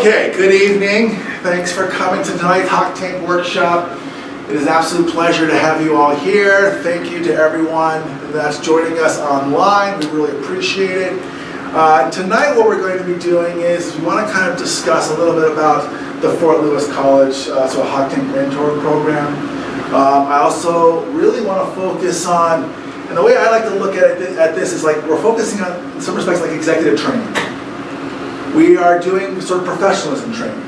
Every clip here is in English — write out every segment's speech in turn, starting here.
Okay, good evening. Thanks for coming to tonight's Hawk Tank workshop. It is an absolute pleasure to have you all here. Thank you to everyone that's joining us online. We really appreciate it. Tonight what we're going to be doing is we want to kind of discuss a little bit about the Fort Lewis College, so a Hawk Tank mentor program. I also really want to focus on, and the way I like to look at this is like we're focusing on, in some respects, like executive training. We are doing sort of professionalism training.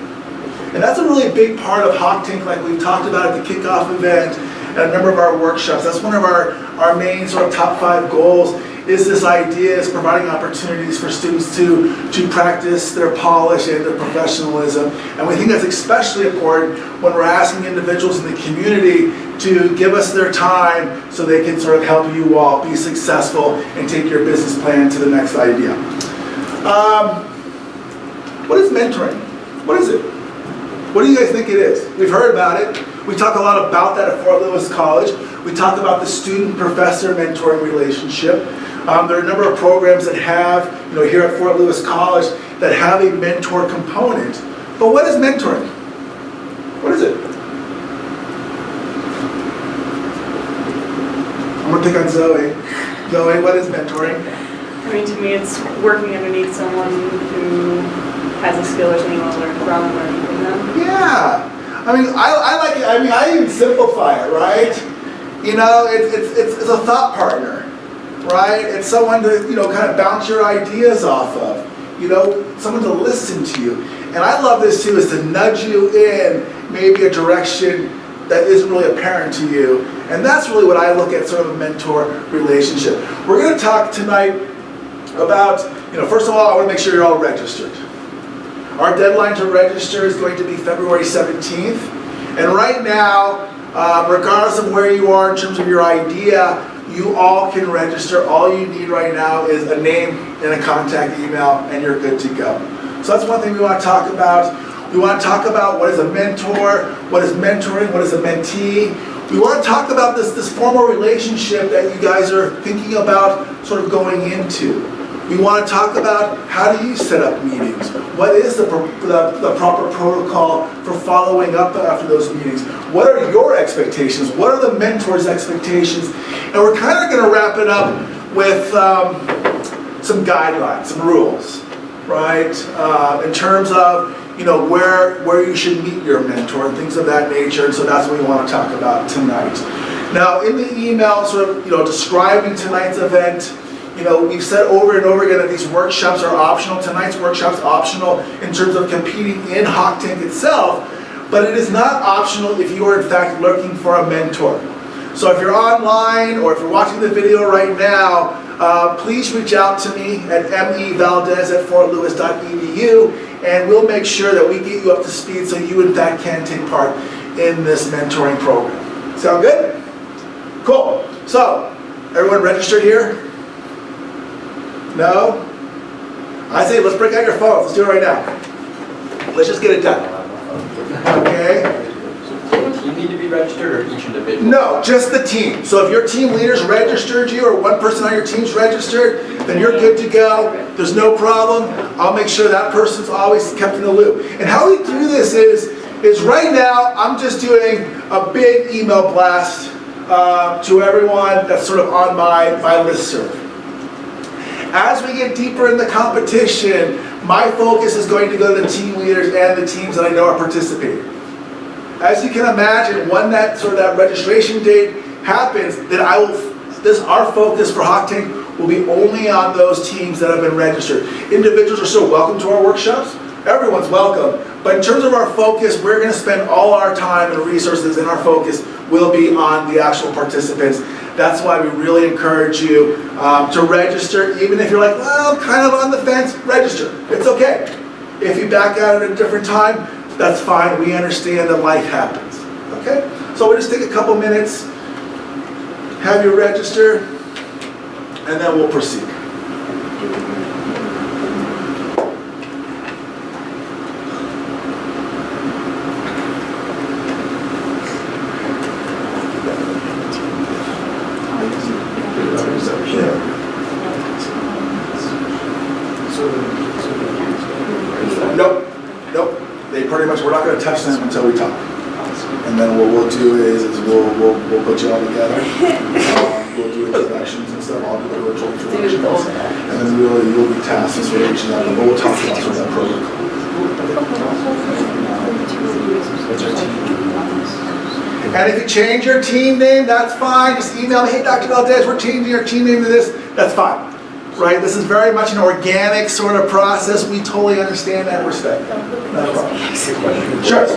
And that's a really big part of Hawk Tank, like we've talked about at the kickoff event and a number of our workshops. That's one of our main sort of top 5 goals, is this idea is providing opportunities for students to practice their polish and their professionalism. And we think that's especially important when we're asking individuals in the community to give us their time so they can sort of help you all be successful and take your business plan to the next idea. What is mentoring? What is it? What do you guys think it is? We've heard about it. We talk a lot about that at Fort Lewis College. We talk about the student-professor mentoring relationship. There are a number of programs that have, here at Fort Lewis College, that have a mentor component. But what is mentoring? What is it? I'm going to pick on Zoe. Zoe, what is mentoring? I mean, to me, it's working underneath someone who has a skill or something you want to learn from and learning from them. Yeah. I mean, I like it. I mean, I even simplify it, right? It's a thought partner, right? It's someone to, kind of bounce your ideas off of. Someone to listen to you. And I love this too, is to nudge you in maybe a direction that isn't really apparent to you. And that's really what I look at, sort of a mentor relationship. We're going to talk tonight about, first of all, I want to make sure you're all registered. Our deadline to register is going to be February 17th. And right now, regardless of where you are in terms of your idea, you all can register. All you need right now is a name and a contact email, and you're good to go. So that's one thing we want to talk about. We want to talk about what is a mentor, what is mentoring, what is a mentee. We want to talk about this formal relationship that you guys are thinking about sort of going into. We want to talk about how do you set up meetings? What is the proper protocol for following up after those meetings? What are your expectations? What are the mentor's expectations? And we're kind of going to wrap it up with some guidelines, some rules, right? In terms of where you should meet your mentor and things of that nature. And so that's what we want to talk about tonight. Now, in the email, sort of describing tonight's event, we've said over and over again that these workshops are optional. Tonight's workshop's optional in terms of competing in Hawk Tank itself, but it is not optional if you are in fact looking for a mentor. So if you're online or if you're watching the video right now, please reach out to me at mevaldez@fortlewis.edu, and we'll make sure that we get you up to speed so you in fact can take part in this mentoring program. Sound good? Cool. So, everyone registered here? No? I say let's break out your phones. Let's do it right now. Let's just get it done. Okay? So you need to be registered, or each individual? No, just the team. So if your team leaders registered you, or one person on your team's registered, then you're good to go. There's no problem. I'll make sure that person's always kept in the loop. And how we do this is right now I'm just doing a big email blast to everyone that's sort of on my listserv. As we get deeper in the competition, my focus is going to go to the team leaders and the teams that I know are participating. As you can imagine, when that registration date happens, then our focus for Hawk Tank will be only on those teams that have been registered. Individuals are still welcome to our workshops. Everyone's welcome. But in terms of our focus, we're going to spend all our time and resources, and our focus will be on the actual participants. That's why we really encourage you to register. Even if you're like, well, kind of on the fence, register. It's okay. If you back out at a different time, that's fine. We understand that life happens. Okay? So we'll just take a couple minutes, have you register, and then we'll proceed. Nope. pretty much, we're not going to touch them until we talk. And then what we'll do is we'll put you all together. We'll do introductions and stuff. I'll do the virtual introductions. And then you'll be tasked with sort of reaching out. But we'll talk about sort of that protocol. And if you change your team name, that's fine. Just email me, hey, Dr. Valdez, we're changing our team name to this. That's fine. Right? This is very much an organic sort of process. We totally understand that and respect that. No problem. Sure.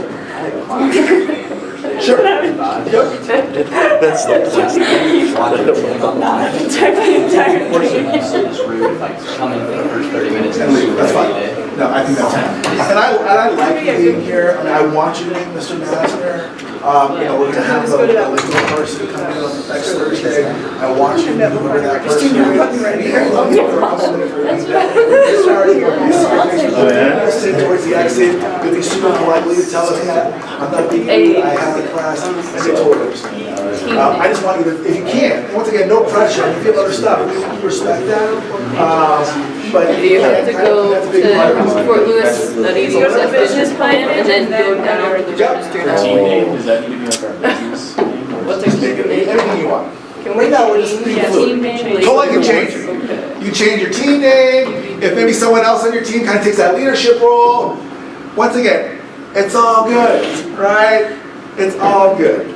Sure. That's the coming for the first 30 minutes. That's fine. No, I think that's fine. And I like you being here. I mean, I want you to meet Mr. Masner. We're going to have a legal person coming in on next Thursday. I want you to meet whoever that person is. Sit towards the exit. You'll be super politely to tell us that I'm not being rude. I have the class, and they totally understand. I just want you to, if you can, once again, no pressure. If you have other stuff, we respect that. But Do you have to go to Fort Lewis study the business plan and then go down over the register? Team name, does that need to be like our business name? What's our team name? Anything you want. Can we change team name? Totally can change it. You change your team name. If maybe someone else on your team kind of takes that leadership role. Once again, it's all good, right? It's all good.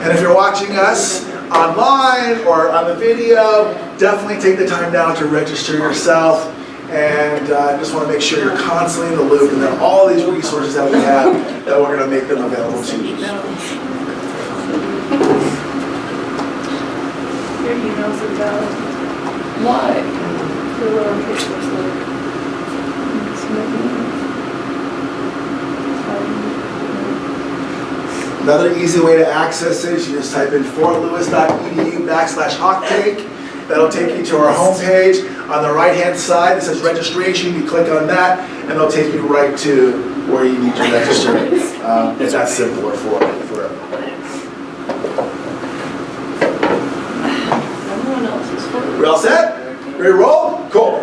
And if you're watching us online or on the video, definitely take the time now to register yourself. And just want to make sure you're constantly in the loop, and then all these resources that we have, that we're going to make them available to you. Your emails are valid. Why? The lowercase was Another easy way to access it is you just type in fortlewis.edu/hawktake. That'll take you to our homepage. On the right-hand side, it says registration. You click on that, and it'll take you right to where you need to register. It's that simpler for everyone. Everyone else is for We all set? Ready to roll? Cool.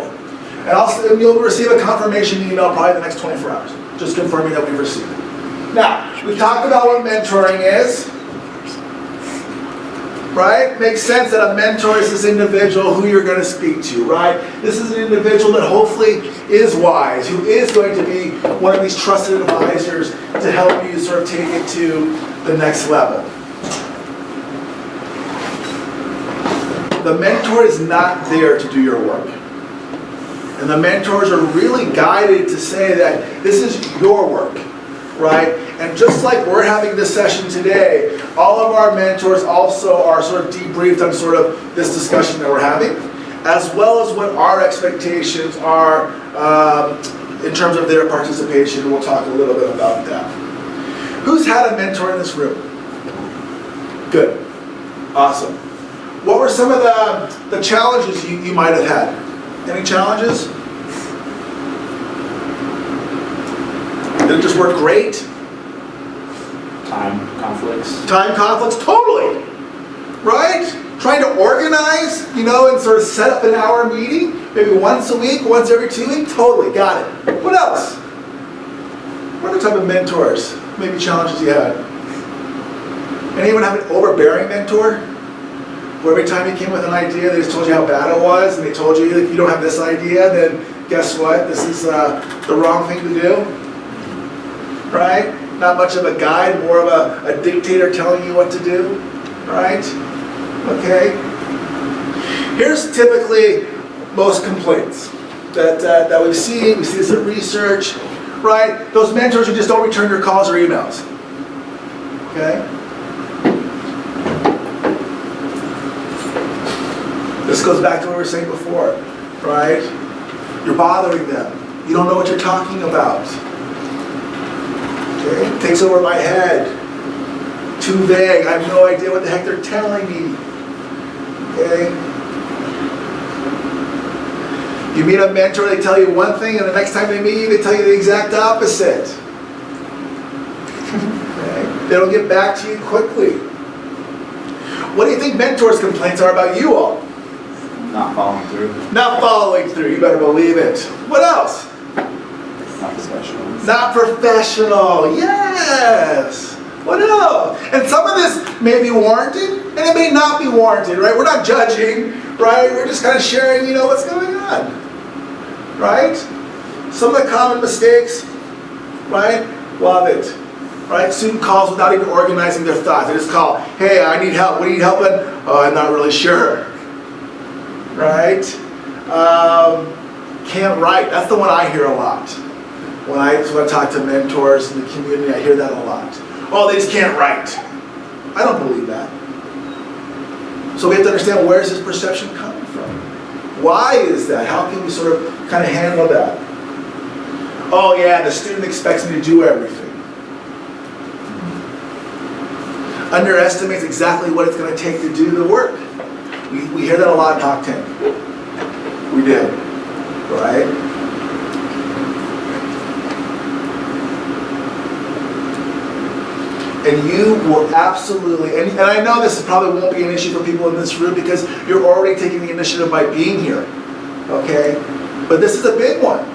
And you'll receive a confirmation email probably the next 24 hours, just confirming that we've received it. Now, we've talked about what mentoring is. Right? Makes sense that a mentor is this individual who you're going to speak to, right? This is an individual that hopefully is wise, who is going to be one of these trusted advisors to help you sort of take it to the next level. The mentor is not there to do your work. And the mentors are really guided to say that this is your work, right? And just like we're having this session today, all of our mentors also are sort of debriefed on sort of this discussion that we're having, as well as what our expectations are in terms of their participation. We'll talk a little bit about that. Who's had a mentor in this room? Good. Awesome. What were some of the challenges you might have had? Any challenges? Did it just work great? Time conflicts. Time conflicts, totally. Right? Trying to organize, and sort of set up an hour meeting, maybe once a week, once every 2 weeks, totally, got it. What else? What other type of mentors, maybe challenges you had? Anyone have an overbearing mentor? Where every time you came with an idea, they just told you how bad it was, and they told you if you don't have this idea, then guess what? This is the wrong thing to do. Right? Not much of a guide, more of a dictator telling you what to do. Right? Okay. Here's typically most complaints that we've seen. We see this in research. Right? Those mentors who just don't return your calls or emails. Okay? This goes back to what we were saying before, right? You're bothering them. You don't know what you're talking about. Okay? It takes over my head. Too vague. I have no idea what the heck they're telling me. Okay? You meet a mentor, they tell you one thing, and the next time they meet you, they tell you the exact opposite. Okay? They don't get back to you quickly. What do you think mentors' complaints are about you all? Not following through. Not following through, you better believe it. What else? Not Professionals. Not professional, yes. What else? And some of this may be warranted, and it may not be warranted, right? We're not judging, right? We're just kind of sharing, what's going on, right? Some of the common mistakes, right? Love it, right? Student calls without even organizing their thoughts. They just call, hey, I need help. What do you need help with? Oh, I'm not really sure, right? Can't write. That's the one I hear a lot. When I talk to mentors in the community, I hear that a lot. Oh, they just can't write. I don't believe that. So we have to understand, where's this perception coming from? Why is that? How can we sort of kind of handle that? Oh yeah, the student expects me to do everything. Underestimates exactly what it's going to take to do the work. We hear that a lot in Talk 10. We do, right? And you will absolutely, and I know this probably won't be an issue for people in this room because you're already taking the initiative by being here, okay? But this is a big one.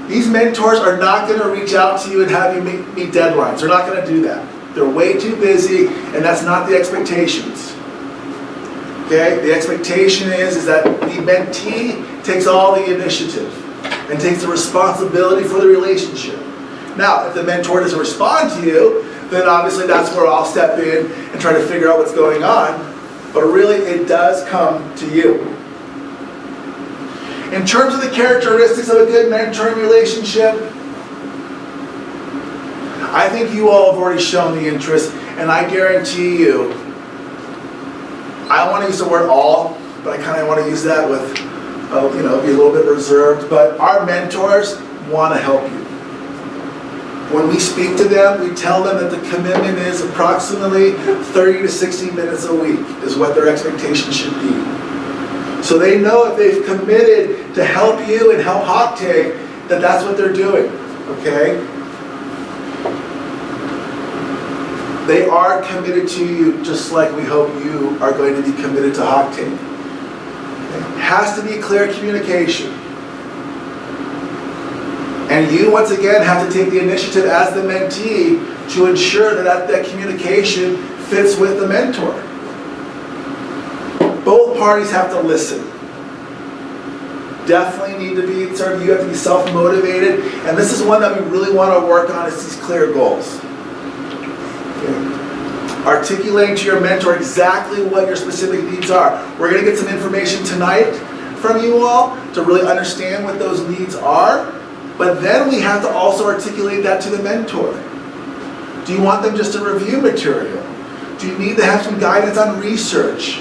These mentors are not going to reach out to you and have you meet deadlines. They're not going to do that. They're way too busy, and that's not the expectations. Okay? The expectation is that the mentee takes all the initiative and takes the responsibility for the relationship. Now, if the mentor doesn't respond to you, then obviously that's where I'll step in and try to figure out what's going on. But really, it does come to you. In terms of the characteristics of a good mentoring relationship, I think you all have already shown the interest, and I guarantee you, I don't want to use the word all, but I kind of want to use that with, be a little bit reserved, but our mentors want to help you. When we speak to them, we tell them that the commitment is approximately 30 to 60 minutes a week is what their expectation should be. So they know if they've committed to help you and help Hoctane, that that's what they're doing, okay? They are committed to you just like we hope you are going to be committed to Hoctane. Okay? Has to be clear communication. And you, once again, have to take the initiative as the mentee to ensure that communication fits with the mentor. Both parties have to listen. Definitely need to be, you have to be self-motivated. And this is one that we really want to work on, is these clear goals. Okay. Articulating to your mentor exactly what your specific needs are. We're going to get some information tonight from you all to really understand what those needs are. But then we have to also articulate that to the mentor. Do you want them just to review material? Do you need to have some guidance on research?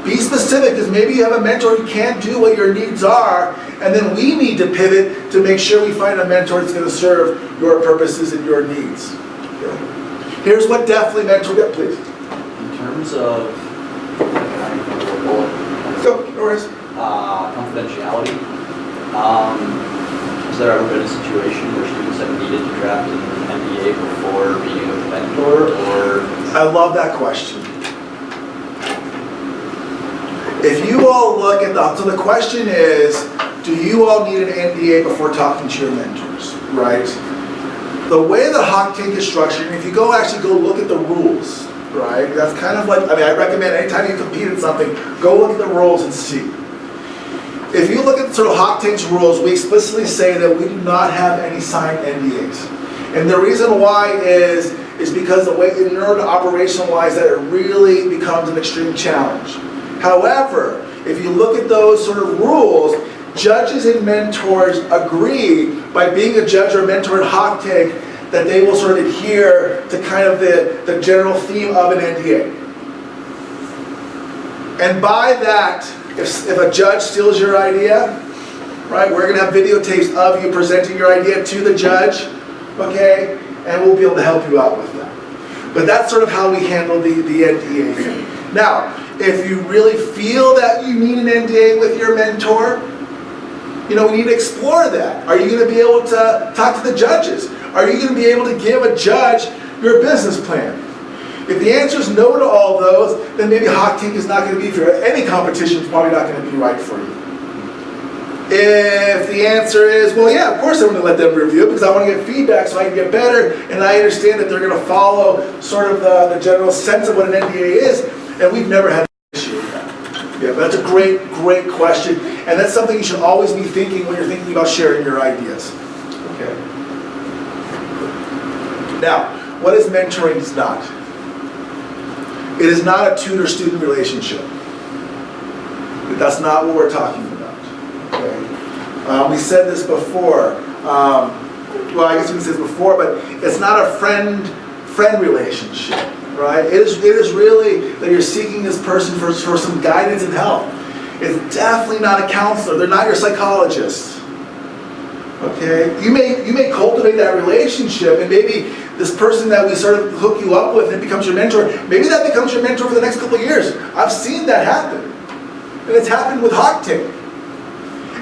Be specific, because maybe you have a mentor who can't do what your needs are, and then we need to pivot to make sure we find a mentor that's going to serve your purposes and your needs. Okay. Here's what definitely mentor, yeah, please. In terms of, Go, no worries. confidentiality, has there ever been a situation where students have needed to draft an NDA before meeting with a mentor, or? I love that question. If you all look at so the question is, do you all need an NDA before talking to your mentors, right? The way that Hoctane is structured, and if you actually go look at the rules, right? That's kind of like, I recommend anytime you compete in something, go look at the rules and see. If you look at sort of Hoctane's rules, we explicitly say that we do not have any signed NDAs. And the reason why is because the way, in order to operationalize that, it really becomes an extreme challenge. However, if you look at those sort of rules, judges and mentors agree, by being a judge or a mentor at Hoctane, that they will sort of adhere to kind of the general theme of an NDA. And by that, if a judge steals your idea, right, we're going to have videotapes of you presenting your idea to the judge, okay, and we'll be able to help you out with that. But that's sort of how we handle the NDA thing. Now, if you really feel that you need an NDA with your mentor, we need to explore that. Are you going to be able to talk to the judges? Are you going to be able to give a judge your business plan? If the answer is no to all those, then maybe Hoctane is not going to be for you. Any competition is probably not going to be right for you. If the answer is, well, yeah, of course I'm going to let them review it because I want to get feedback so I can get better, and I understand that they're going to follow sort of the general sense of what an NDA is, and we've never had an issue with that. Yeah, but that's a great, great question, and that's something you should always be thinking when you're thinking about sharing your ideas. Okay. Now, what is mentoring is not? It is not a tutor-student relationship. That's not what we're talking about. Okay. We said this before. Well, I guess we said this before, but it's not a friend relationship, right? It is really that you're seeking this person for some guidance and help. It's definitely not a counselor. They're not your psychologist. Okay. You may cultivate that relationship, and maybe this person that we sort of hook you up with and it becomes your mentor. Maybe that becomes your mentor for the next couple of years. I've seen that happen. And it's happened with Octane.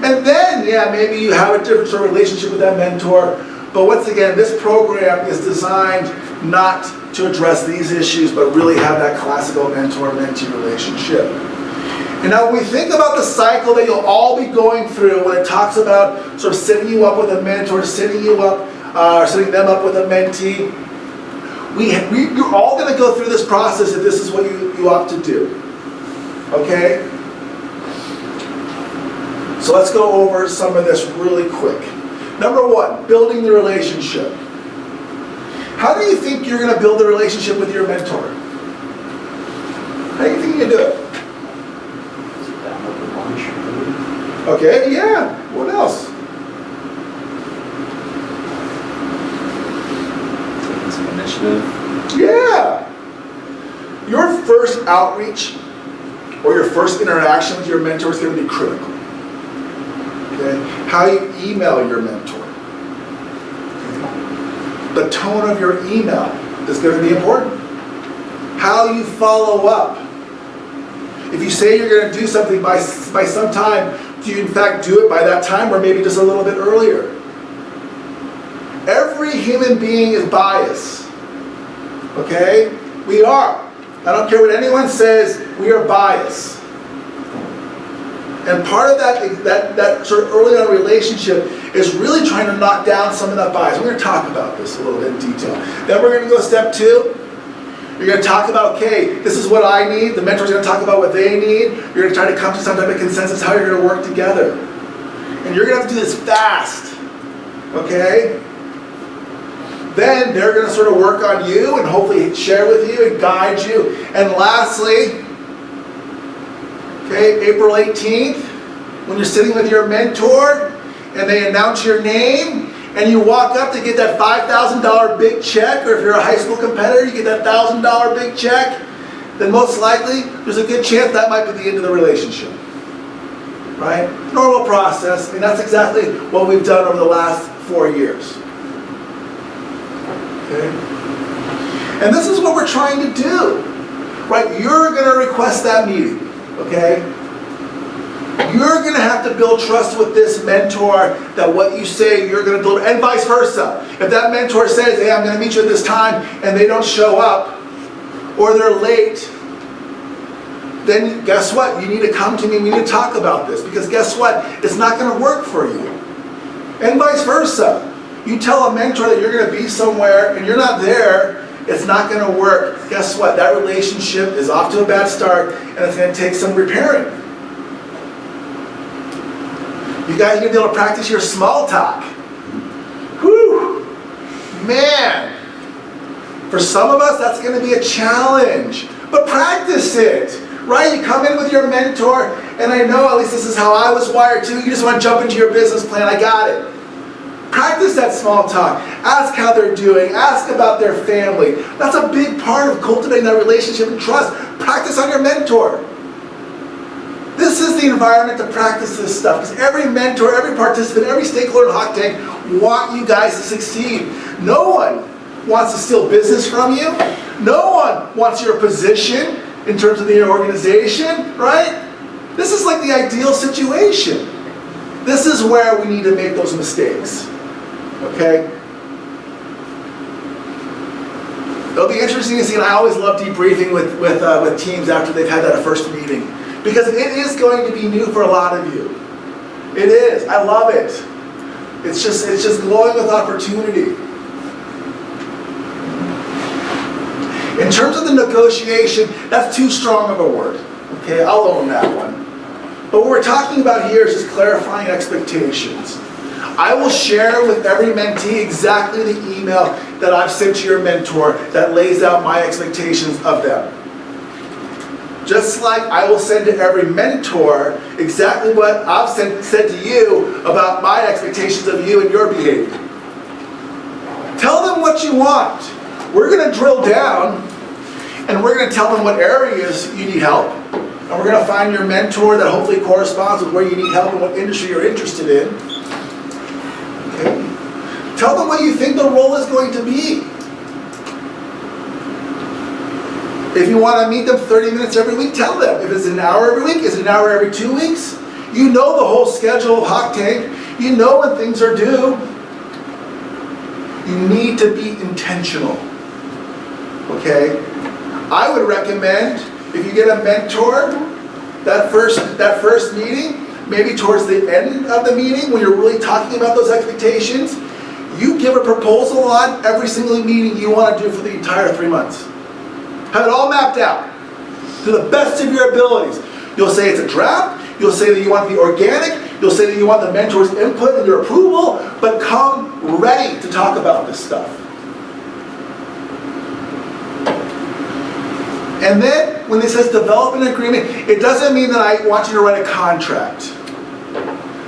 And then, yeah, maybe you have a different sort of relationship with that mentor. But once again, this program is designed not to address these issues, but really have that classical mentor-mentee relationship. And now when we think about the cycle that you'll all be going through when it talks about sort of setting you up with a mentor, setting them up with a mentee, you're all going to go through this process if this is what you opt to do. Okay? So let's go over some of this really quick. Number one, building the relationship. How do you think you're going to build a relationship with your mentor? How do you think you do it? Sit down over lunch. Okay, yeah. What else? Taking some initiative. Yeah. Your first outreach or your first interaction with your mentor is going to be critical. Okay? How you email your mentor. Okay? The tone of your email is going to be important. How you follow up. If you say you're going to do something by some time, do you in fact do it by that time or maybe just a little bit earlier? Every human being is biased. Okay? We are. I don't care what anyone says, we are biased. And part of that sort of early on relationship is really trying to knock down some of that bias. We're going to talk about this a little bit in detail. Then we're going to go step 2. You're going to talk about, okay, this is what I need. The mentor's going to talk about what they need. You're going to try to come to some type of consensus how you're going to work together. And you're going to have to do this fast. Okay? Then they're going to sort of work on you and hopefully share with you and guide you. And lastly, okay, April 18th, when you're sitting with your mentor and they announce your name and you walk up to get that $5,000 big check, or if you're a high school competitor, you get that $1,000 big check, then most likely there's a good chance that might be the end of the relationship. Right? Normal process. I mean, that's exactly what we've done over the last 4 years. Okay? And this is what we're trying to do. Right? You're going to request that meeting. Okay? You're going to have to build trust with this mentor that what you say you're going to deliver, and vice versa. If that mentor says, hey, I'm going to meet you at this time, and they don't show up, or they're late, then guess what? You need to come to me, we need to talk about this, because guess what? It's not going to work for you. And vice versa. You tell a mentor that you're going to be somewhere, and you're not there, it's not going to work. Guess what? That relationship is off to a bad start, and it's going to take some repairing. You guys are going to be able to practice your small talk. Whew! Man! For some of us, that's going to be a challenge. But practice it. Right? You come in with your mentor, and I know, at least this is how I was wired too, you just want to jump into your business plan. I got it. Practice that small talk. Ask how they're doing. Ask about their family. That's a big part of cultivating that relationship and trust. Practice on your mentor. This is the environment to practice this stuff. Because every mentor, every participant, every stakeholder in Hot Tank want you guys to succeed. No one wants to steal business from you. No one wants your position in terms of the organization, right? This is like the ideal situation. This is where we need to make those mistakes. Okay? It'll be interesting to see, and I always love debriefing with teams after they've had that first meeting. Because it is going to be new for a lot of you. It is. I love it. It's just glowing with opportunity. In terms of the negotiation, that's too strong of a word. Okay, I'll own that one. But what we're talking about here is just clarifying expectations. I will share with every mentee exactly the email that I've sent to your mentor that lays out my expectations of them. Just like I will send to every mentor exactly what I've said to you about my expectations of you and your behavior. Tell them what you want. We're going to drill down and we're going to tell them what areas you need help. And we're going to find your mentor that hopefully corresponds with where you need help and what industry you're interested in. Okay. Tell them what you think the role is going to be. If you want to meet them 30 minutes every week, tell them. If it's an hour every week, is it an hour every 2 weeks? You know the whole schedule of Hot Tank. You know when things are due. You need to be intentional. Okay? I would recommend, if you get a mentor, that first meeting, maybe towards the end of the meeting, when you're really talking about those expectations, you give a proposal on every single meeting you want to do for the entire 3 months. Have it all mapped out to the best of your abilities. You'll say it's a draft. You'll say that you want to be organic. You'll say that you want the mentor's input and your approval, but come ready to talk about this stuff. And then, when it says develop an agreement, it doesn't mean that I want you to write a contract.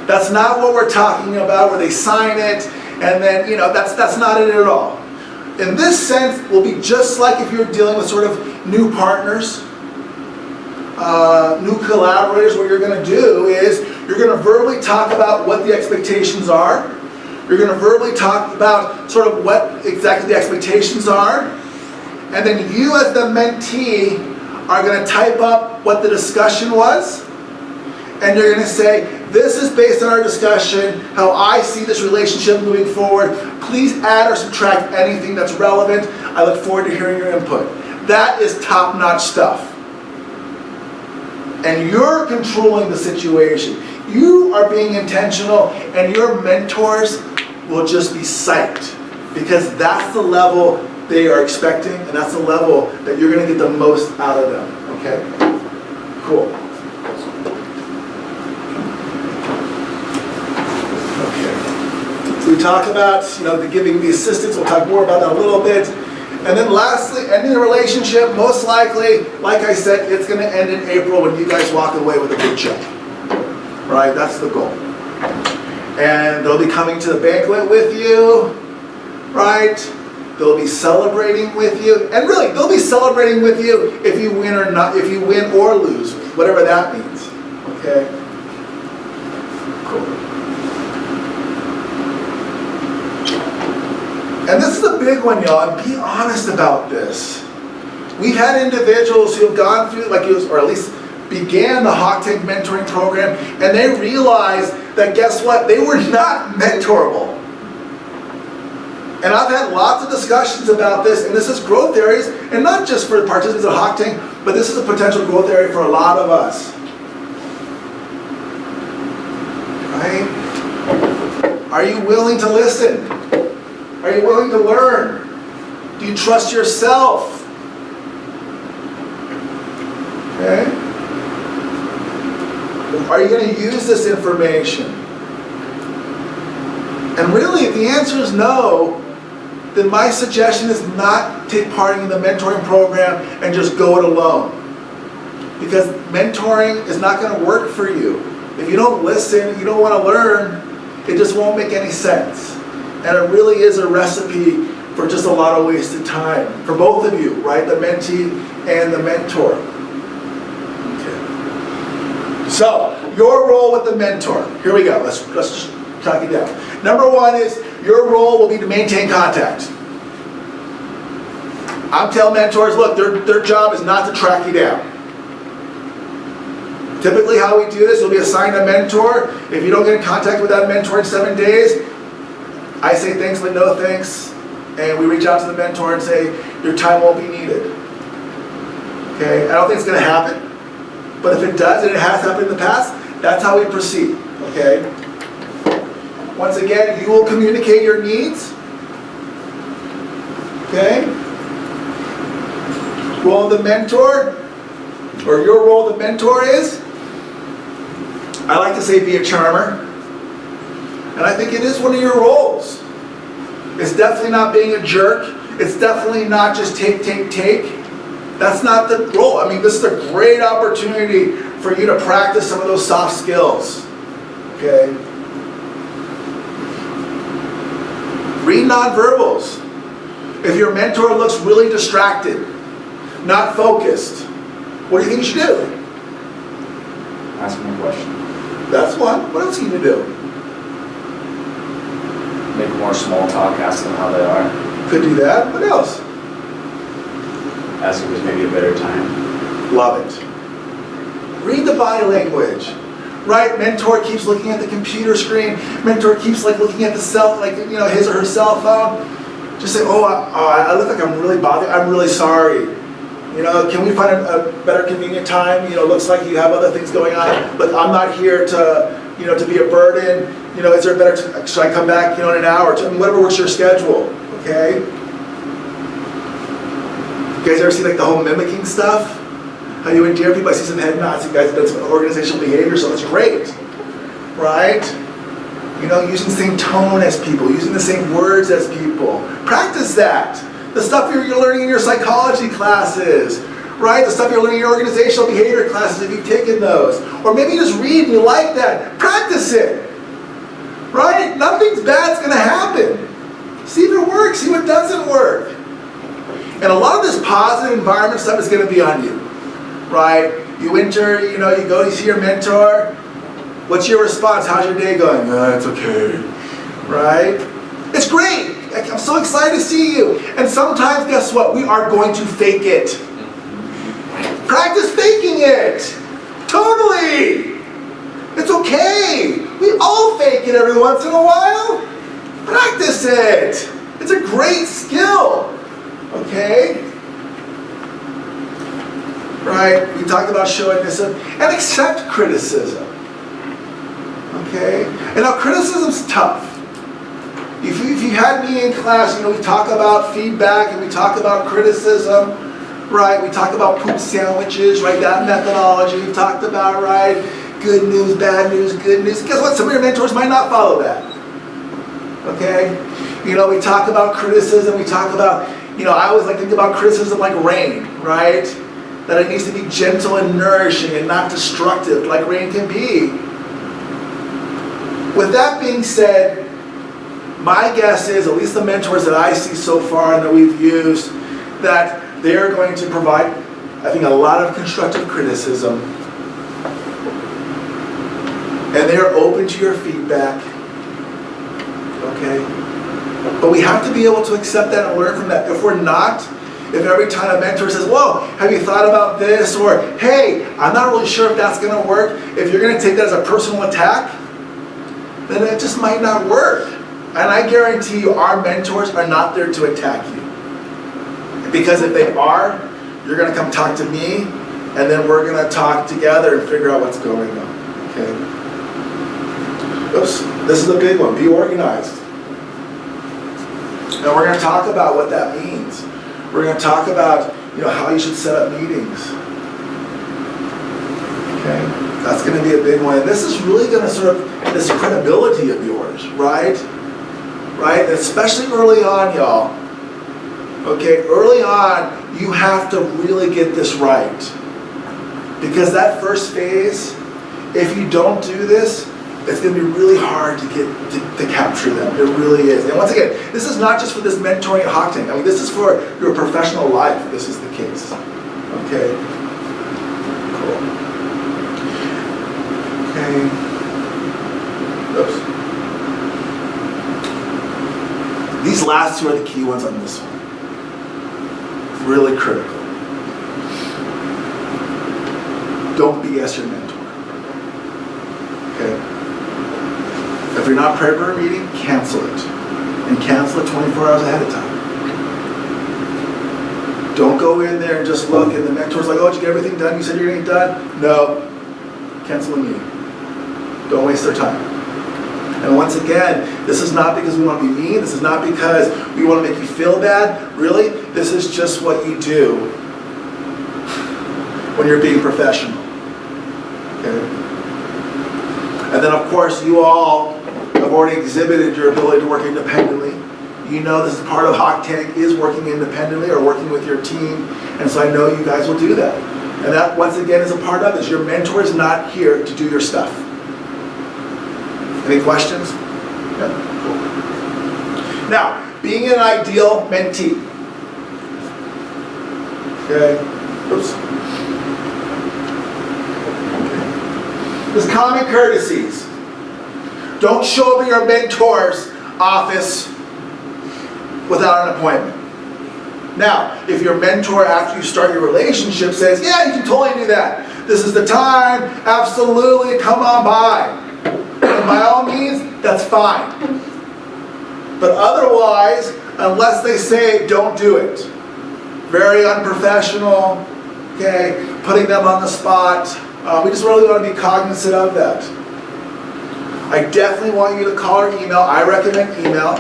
That's not what we're talking about, where they sign it, and then, that's not it at all. In this sense, will be just like if you're dealing with sort of new partners, new collaborators. What you're going to do is you're going to verbally talk about what the expectations are. You're going to verbally talk about sort of what exactly the expectations are. And then you as the mentee are going to type up what the discussion was. And you're going to say, this is based on our discussion, how I see this relationship moving forward. Please add or subtract anything that's relevant. I look forward to hearing your input. That is top-notch stuff. And you're controlling the situation. You are being intentional, and your mentors will just be psyched, because that's the level they are expecting, and that's the level that you're going to get the most out of them. Okay? Cool. We talk about, the giving the assistance. We'll talk more about that a little bit. And then lastly, ending the relationship, most likely, like I said, it's going to end in April when you guys walk away with a big check. Right? That's the goal. And they'll be coming to the banquet with you. Right? They'll be celebrating with you. And really, they'll be celebrating with you if you win or not, if you win or lose, whatever that means. Okay? Cool. And this is a big one, y'all, and be honest about this. We've had individuals who have gone through, or at least began the Hot Tank mentoring program, and they realized that, guess what? They were not mentorable. And I've had lots of discussions about this, and this is growth areas, and not just for the participants of Hot Tank, but this is a potential growth area for a lot of us. Right? Are you willing to listen? Are you willing to learn? Do you trust yourself? Okay? Are you going to use this information? And really, if the answer is no, then my suggestion is not take part in the mentoring program and just go it alone. Because mentoring is not going to work for you. If you don't listen, you don't want to learn, it just won't make any sense. And it really is a recipe for just a lot of wasted time for both of you, right? The mentee and the mentor. Okay. So, your role with the mentor. Here we go. Let's just talk it down. Number one is your role will be to maintain contact. I'm telling mentors, look, their job is not to track you down. Typically how we do this, you'll be assigned a mentor. If you don't get in contact with that mentor in 7 days, I say thanks but no thanks, and we reach out to the mentor and say, your time won't be needed. Okay, I don't think it's going to happen, but if it does, and it has happened in the past, that's how we proceed. okay? Once again, you will communicate your needs, okay? Role of the mentor, or your role of the mentor is, I like to say be a charmer, and I think it is one of your roles. It's definitely not being a jerk. It's definitely not just take. That's not the role. I mean, this is a great opportunity for you to practice some of those soft skills, okay? Read nonverbals. If your mentor looks really distracted, not focused, what do you think you should do? Ask them a question. That's one. What else can you do? Make more small talk, ask them how they are. Could do that. What else? Ask if there's maybe a better time. Love it. Read the body language. Right? Mentor keeps looking at the computer screen. Mentor keeps looking at the his or her cell phone. Just say, I look like I'm really bothered. I'm really sorry. Can we find a better convenient time? Looks like you have other things going on. But I'm not here to be a burden. Is there a better time? Should I come back, in an hour? Whatever works your schedule. Okay? You guys ever see the whole mimicking stuff? How you endear people? I see some head nods. You guys have done some organizational behavior, so that's great. Right? Using the same tone as people, using the same words as people. Practice that. The stuff you're learning in your psychology classes, right? The stuff you're learning in your organizational behavior classes, if you've taken those. Or maybe you just read and you like that. Practice it. Right? Nothing's bad's going to happen. See if it works. See what doesn't work. And a lot of this positive environment stuff is going to be on you. Right? You enter, you go, you see your mentor. What's your response? How's your day going? It's okay. Right? It's great. I'm so excited to see you. And sometimes, guess what? We are going to fake it. Practice faking it. Totally. It's okay. We all fake it every once in a while. Practice it. It's a great skill. Okay? Right? We talked about showing this and accept criticism. Okay? And now criticism's tough. If you had me in class, we talk about feedback and we talk about criticism, right? We talk about poop sandwiches, right? That methodology we've talked about, right? Good news, bad news, good news. Guess what? Some of your mentors might not follow that. Okay? We talk about criticism, we talk about, I always like to think about criticism like rain, right? That it needs to be gentle and nourishing and not destructive like rain can be. With that being said, my guess is, at least the mentors that I see so far and that we've used, that they're going to provide, I think, a lot of constructive criticism. And they're open to your feedback. Okay? But we have to be able to accept that and learn from that. If we're not, if every time a mentor says, whoa, have you thought about this? Or, hey, I'm not really sure if that's going to work. If you're going to take that as a personal attack, then it just might not work. And I guarantee you our mentors are not there to attack you. Because if they are, you're going to come talk to me, and then we're going to talk together and figure out what's going on. Okay? Oops, this is a big one. Be organized. And we're going to talk about what that means. We're going to talk about, how you should set up meetings. Okay? That's going to be a big one. And this is really going to sort of, this credibility of yours, right? Right? Especially early on, y'all. Okay, early on, you have to really get this right. Because that first phase, if you don't do this, it's going to be really hard to get to capture them. It really is. And once again, this is not just for this mentoring hawk tank. I mean, this is for your professional life. This is the case. Okay. Cool. Okay. Oops. These last two are the key ones on this one. Really critical. Don't BS your mentor. Okay? If you're not prepared for a meeting, cancel it. And cancel it 24 hours ahead of time. Don't go in there and just look and the mentor's like, oh, did you get everything done? You said you're getting it done? No. Cancel the meeting. Don't waste their time. And once again, this is not because we want to be mean. This is not because we want to make you feel bad. Really, this is just what you do when you're being professional. Okay? And then, of course, you all have already exhibited your ability to work independently. You know this is part of Hawk Tank is working independently or working with your team. And so I know you guys will do that. And that, once again, is a part of this. Your mentor is not here to do your stuff. Any questions? Yeah, cool. Now, being an ideal mentee. Okay. Oops. Okay. There's common courtesies. Don't show up at your mentor's office without an appointment. Now, if your mentor, after you start your relationship, says, yeah, you can totally do that. This is the time. Absolutely. Come on by. And by all means, that's fine. But otherwise, unless they say, don't do it. Very unprofessional, okay, putting them on the spot. We just really want to be cognizant of that. I definitely want you to call or email. I recommend email.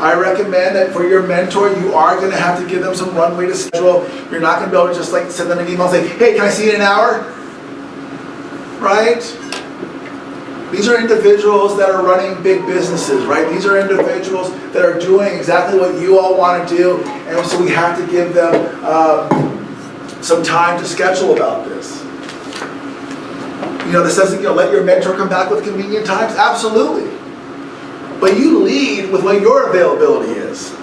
I recommend that for your mentor, you are going to have to give them some runway to schedule. You're not going to be able to just like send them an email and say, hey, can I see you in an hour? Right? These are individuals that are running big businesses, right? These are individuals that are doing exactly what you all want to do, and so we have to give them some time to schedule about this. You know, this doesn't, let your mentor come back with convenient times? Absolutely. But you lead with what your availability is.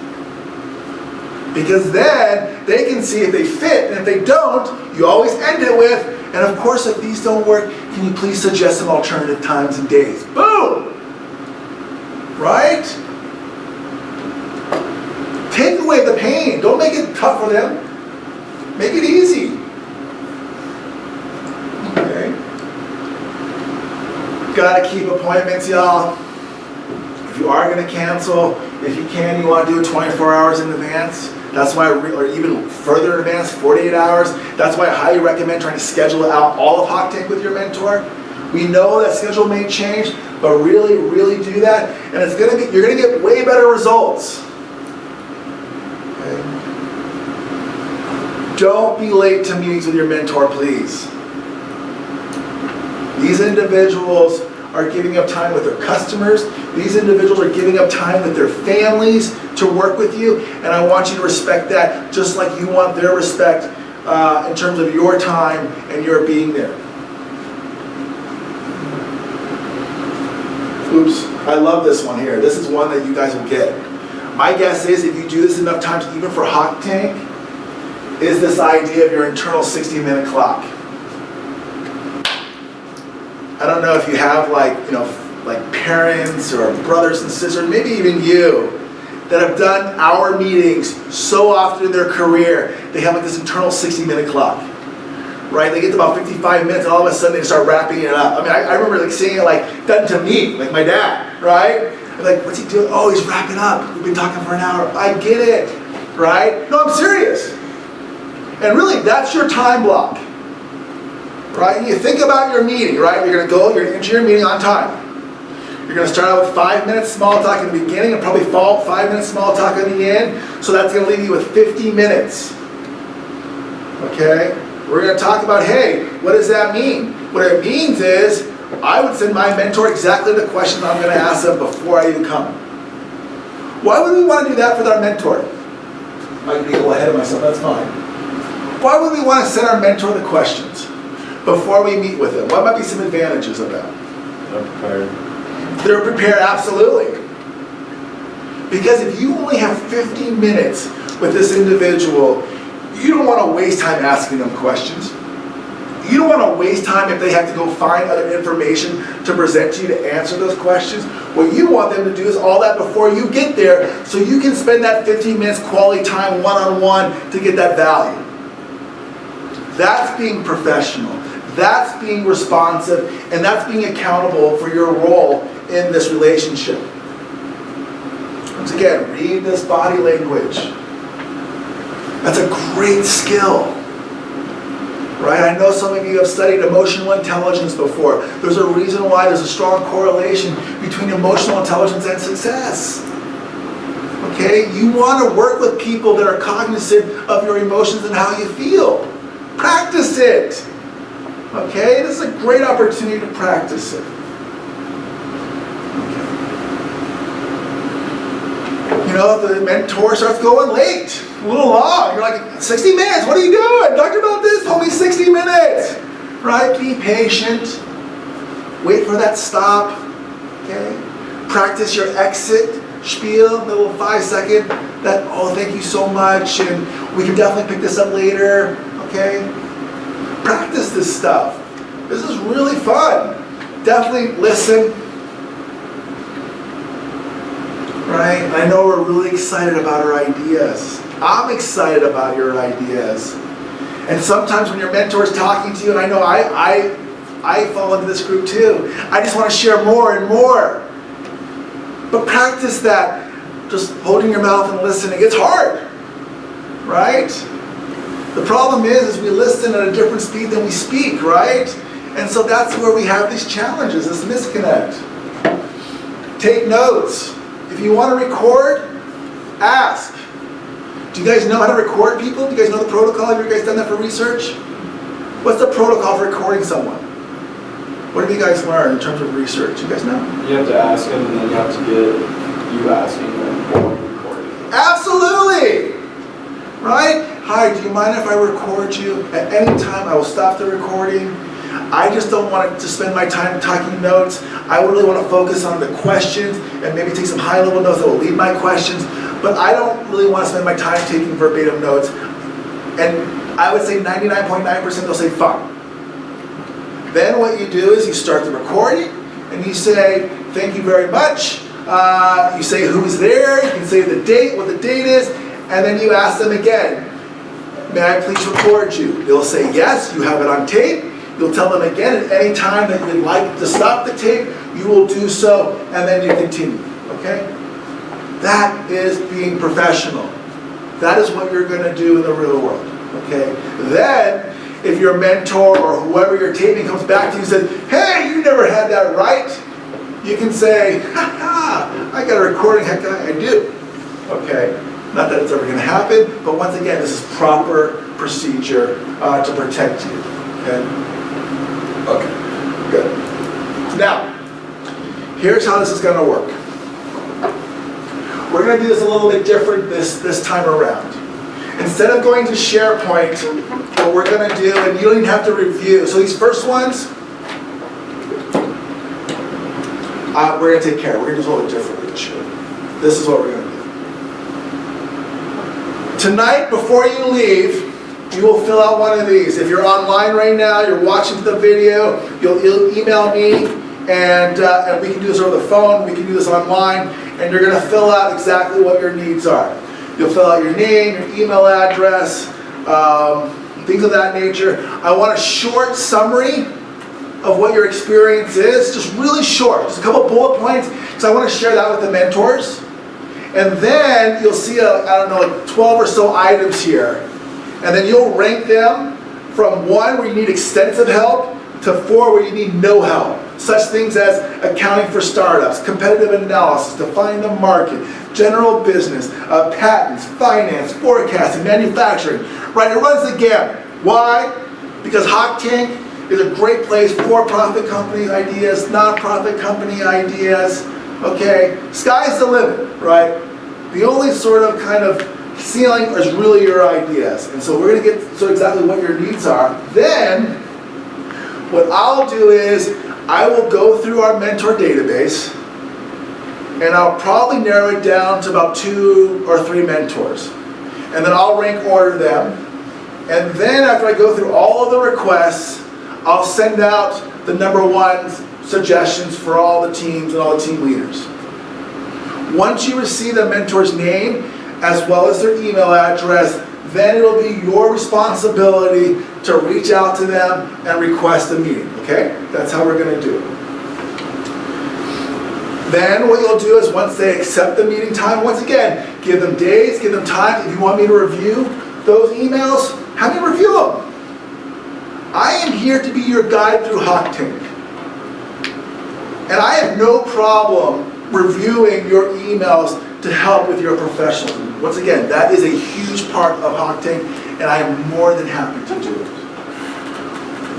Because then they can see if they fit, and if they don't, you always end it with, and of course if these don't work, can you please suggest some alternative times and days? Boom! Right? Take away the pain. Don't make it tough for them. Make it easy. Okay? Gotta keep appointments, y'all. If you are going to cancel, if you can, you want to do it 24 hours in advance. That's why, or even further in advance, 48 hours. That's why I highly recommend trying to schedule out all of Hawk Tank with your mentor. We know that schedule may change, but really, really do that, and it's going to be, you're going to get way better results. Okay. Don't be late to meetings with your mentor, please. These individuals are giving up time with their customers. These individuals are giving up time with their families to work with you, and I want you to respect that just like you want their respect in terms of your time and your being there. Oops, I love this one here. This is one that you guys will get. My guess is if you do this enough times, even for Hawk Tank, is this idea of your internal 60-minute clock. I don't know if you have like parents or brothers and sisters, maybe even you, that have done hour meetings so often in their career, they have like this internal 60-minute clock, right? They get to about 55 minutes and all of a sudden they start wrapping it up. I mean, I remember like seeing it like done to me, like my dad, right? I'm like, what's he doing? Oh, he's wrapping up. We've been talking for an hour. I get it, right? No, I'm serious. And really, that's your time block. Right? And you think about your meeting, right? You're going to enter your meeting on time. You're going to start out with 5 minutes small talk in the beginning and probably 5 minutes small talk at the end. So that's going to leave you with 50 minutes. Okay? We're going to talk about, hey, what does that mean? What it means is, I would send my mentor exactly the questions I'm going to ask them before I even come. Why would we want to do that for our mentor? I can be a little ahead of myself, that's fine. Why would we want to send our mentor the questions before we meet with them? What might be some advantages of that? They're prepared. They're prepared, absolutely. Because if you only have 15 minutes with this individual, you don't want to waste time asking them questions. You don't want to waste time if they have to go find other information to present to you to answer those questions. What you want them to do is all that before you get there so you can spend that 15 minutes quality time one-on-one to get that value. That's being professional. That's being responsive, and that's being accountable for your role in this relationship. Once again, read this body language. That's a great skill, right? I know some of you have studied emotional intelligence before. There's a reason why there's a strong correlation between emotional intelligence and success. Okay? You want to work with people that are cognizant of your emotions and how you feel. Practice it. Okay? This is a great opportunity to practice it. Okay. You know, if the mentor starts going late, a little long, you're like, 60 minutes, what are you doing? Talking about this, told me 60 minutes. Right? Be patient. Wait for that stop. Okay? Practice your exit spiel, the little 5-second, that, oh, thank you so much, and we can definitely pick this up later. Okay? Practice this stuff. This is really fun. Definitely listen. Right? I know we're really excited about our ideas. I'm excited about your ideas. And sometimes when your mentor is talking to you, and I know I fall into this group too, I just want to share more and more. But practice that. Just holding your mouth and listening. It's hard. Right? The problem is we listen at a different speed than we speak, right? And so that's where we have these challenges, this misconnect. Take notes. If you want to record, ask. Do you guys know how to record people? Do you guys know the protocol? Have you guys done that for research? What's the protocol for recording someone? What have you guys learned in terms of research? You guys know? You have to ask them, and then you have to get you asking them while you record it. Absolutely! Right? Hi, do you mind if I record you? At any time, I will stop the recording. I just don't want to spend my time taking notes. I really want to focus on the questions and maybe take some high-level notes that will lead my questions. But I don't really want to spend my time taking verbatim notes. And I would say 99.9% they'll say, fine. Then what you do is you start the recording and you say, thank you very much. You say who's there, you can say the date, what the date is, and then you ask them again, may I please record you? They'll say yes, you have it on tape. You'll tell them again at any time that you'd like to stop the tape, you will do so, and then you continue, okay? That is being professional. That is what you're going to do in the real world, okay? Then, if your mentor or whoever you're taping comes back to you and says, hey, you never had that right, you can say, ha ha, I got a recording, heck I do. Okay, not that it's ever going to happen, but once again, this is proper procedure to protect you, okay? Okay, good. Now, here's how this is going to work. We're going to do this a little bit different this time around. Instead of going to SharePoint, what we're going to do, and you don't even have to review, so these first ones, we're going to take care of. We're going to do this a little bit differently this year. This is what we're going to do. Tonight, before you leave, you will fill out one of these. If you're online right now, you're watching the video, you'll email me, and we can do this over the phone, we can do this online, and you're going to fill out exactly what your needs are. You'll fill out your name, your email address, things of that nature. I want a short summary of what your experience is, just really short, just a couple bullet points, because I want to share that with the mentors. And then you'll see, like 12 or so items here. And then you'll rank them from 1 where you need extensive help to 4 where you need no help. Such things as accounting for startups, competitive analysis, defining the market, general business, patents, finance, forecasting, manufacturing. Right, it runs the gamut. Why? Because Hot Tank is a great place for for-profit company ideas, non-profit company ideas. Okay, sky's the limit, right? The only sort of kind of ceiling is really your ideas. And so we're going to get to exactly what your needs are. Then, what I'll do is, I will go through our mentor database, and I'll probably narrow it down to about 2 or 3 mentors. And then I'll rank order them. And then after I go through all of the requests, I'll send out the #1 suggestions for all the teams and all the team leaders. Once you receive the mentor's name, as well as their email address, then it'll be your responsibility to reach out to them and request a meeting, okay? That's how we're going to do it. Then what you'll do is once they accept the meeting time, once again, give them days, give them time. If you want me to review those emails, have me review them. here to be your guide through Hawktank. And I have no problem reviewing your emails to help with your professionalism. Once again, that is a huge part of Hawktank, and I am more than happy to do it.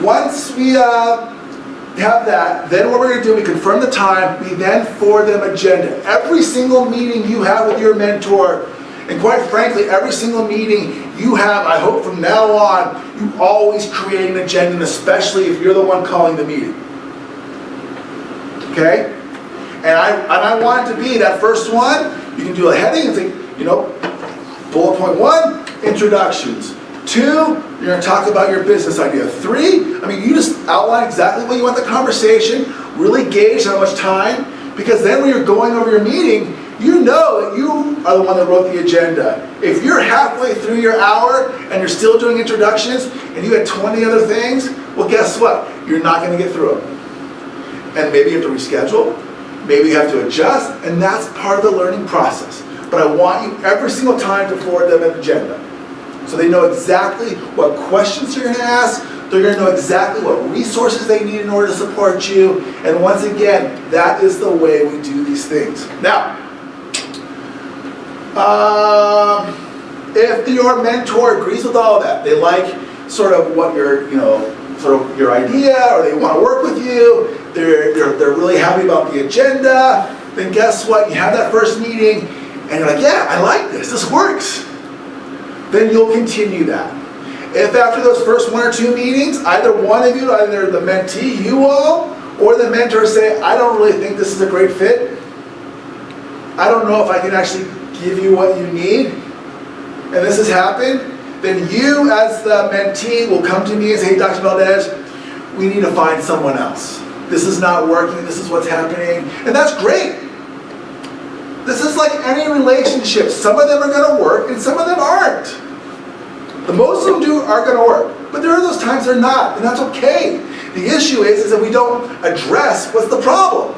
Once we have that, then what we're going to do, we confirm the time, we then forward them agenda. Every single meeting you have with your mentor, and quite frankly, every single meeting you have, I hope from now on, you always create an agenda, and especially if you're the one calling the meeting. Okay? And I want it to be that first one, you can do a heading and think, bullet point 1, introductions. 2, you're going to talk about your business idea. 3, you just outline exactly what you want the conversation, really gauge how much time, because then when you're going over your meeting, you know that you are the one that wrote the agenda. If you're halfway through your hour and you're still doing introductions and you had 20 other things, well, guess what? You're not going to get through them. And maybe you have to reschedule, maybe you have to adjust, and that's part of the learning process. But I want you every single time to forward them an agenda. So they know exactly what questions you're going to ask, they're going to know exactly what resources they need in order to support you, and once again, that is the way we do these things. Now, if your mentor agrees with all of that, they like sort of what your, sort of your idea, or they want to work with you, they're really happy about the agenda, then guess what? You have that first meeting, and you're like, yeah, I like this works. Then you'll continue that. If after those first 1 or 2 meetings, either one of you, either the mentee, you all, or the mentor say, I don't really think this is a great fit, I don't know if I can actually give you what you need, and this has happened, then you as the mentee will come to me and say, hey, Dr. Valdez, we need to find someone else. This is not working, this is what's happening, and that's great. This is like any relationship. Some of them are going to work and some of them aren't. The most of them are going to work, but there are those times they're not, and that's okay. The issue is that we don't address what's the problem.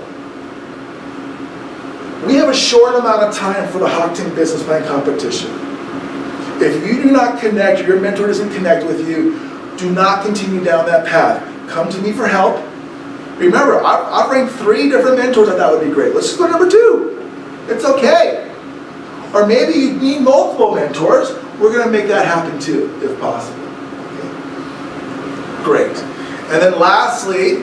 We have a short amount of time for the Hawktank Business Plan Competition. If you do not connect, your mentor doesn't connect with you, do not continue down that path. Come to me for help. Remember, I've ranked 3 different mentors I thought would be great. Let's just go to number 2. It's okay. Or maybe you need multiple mentors. We're going to make that happen too, if possible. Okay. Great. And then lastly,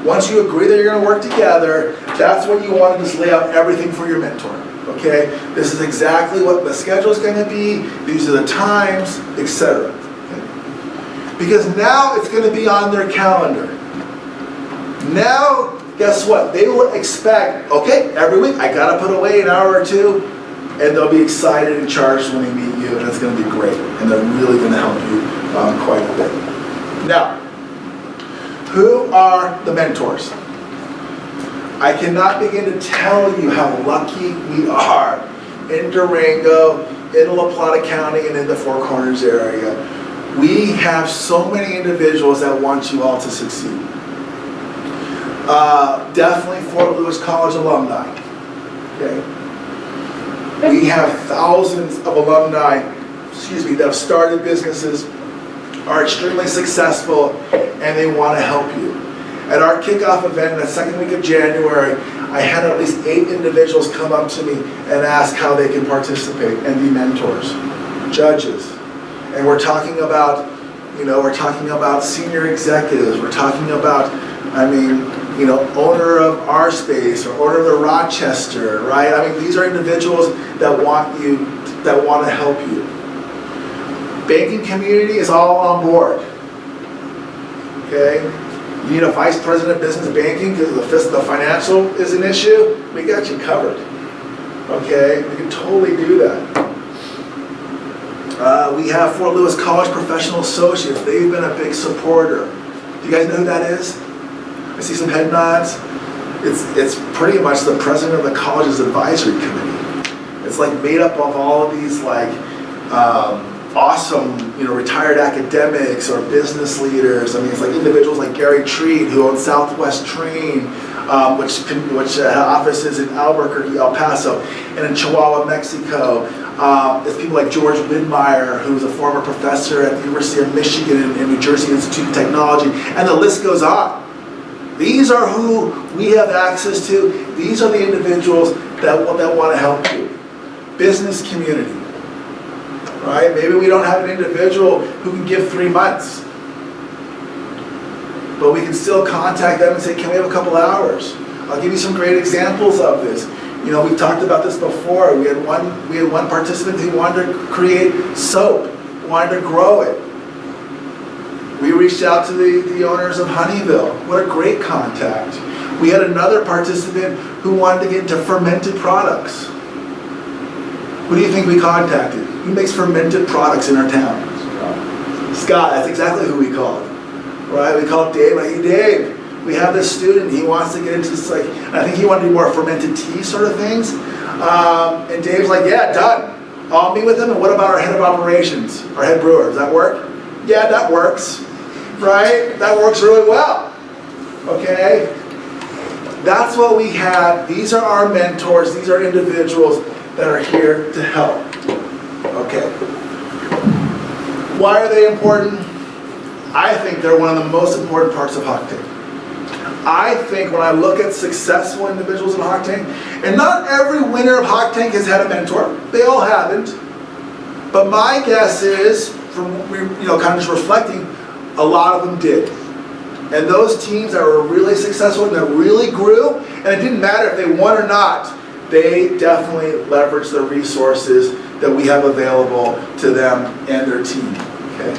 once you agree that you're going to work together, that's when you want to just lay out everything for your mentor. Okay? This is exactly what the schedule is going to be. These are the times, etc. Okay? Because now it's going to be on their calendar. Now, guess what? They will expect, okay, every week I got to put away an hour or 2, and they'll be excited and charged when they meet you, and it's going to be great. And they're really going to help you quite a bit. Now, who are the mentors? I cannot begin to tell you how lucky we are in Durango, in La Plata County, and in the Four Corners area. We have so many individuals that want you all to succeed. Definitely Fort Lewis College alumni. Okay? We have thousands of alumni, that have started businesses, are extremely successful, and they want to help you. At our kickoff event in the second week of January, I had at least 8 individuals come up to me and ask how they can participate and be mentors, judges. And we're talking about, we're talking about senior executives, we're talking about, owner of our space or owner of the Rochester, right? These are individuals that want to help you. Banking community is all on board. Okay? You need a vice president of business banking because the financial is an issue? We got you covered. Okay? We can totally do that. We have Fort Lewis College Professional Associates. They've been a big supporter. Do you guys know who that is? I see some head nods. It's pretty much the president of the college's advisory committee. It's like made up of all of these awesome, retired academics or business leaders. It's like individuals like Gary Treat, who owns Southwest Train, which offices in Albuquerque, El Paso, and in Chihuahua, Mexico. It's people like George Widmeyer, who's a former professor at the University of Michigan and New Jersey Institute of Technology, and the list goes on. These are who we have access to. These are the individuals that want to help you. Business community, right? Maybe we don't have an individual who can give 3 months, but we can still contact them and say, can we have a couple hours? I'll give you some great examples of this. You know, we've talked about this before. We had one participant who wanted to create soap, wanted to grow it. We reached out to the owners of Honeyville. What a great contact. We had another participant who wanted to get into fermented products. Who do you think we contacted? Who makes fermented products in our town? Scott, that's exactly who we called. Right? We called Dave, like, hey Dave, we have this student, he wants to get into this, like, I think he wanted to do more fermented tea sort of things. And Dave's like, yeah, done. I'll meet with him, and what about our head of operations, our head brewer, does that work? Yeah, that works, right? That works really well, okay? That's what we have. These are our mentors. These are individuals that are here to help, okay? Why are they important? I think they're one of the most important parts of Hawk Tank. I think when I look at successful individuals in Hawk Tank, and not every winner of Hawk Tank has had a mentor. They all haven't. But my guess is, from kind of just reflecting, a lot of them did. And those teams that were really successful and that really grew, and it didn't matter if they won or not, they definitely leveraged the resources that we have available to them and their team. Okay.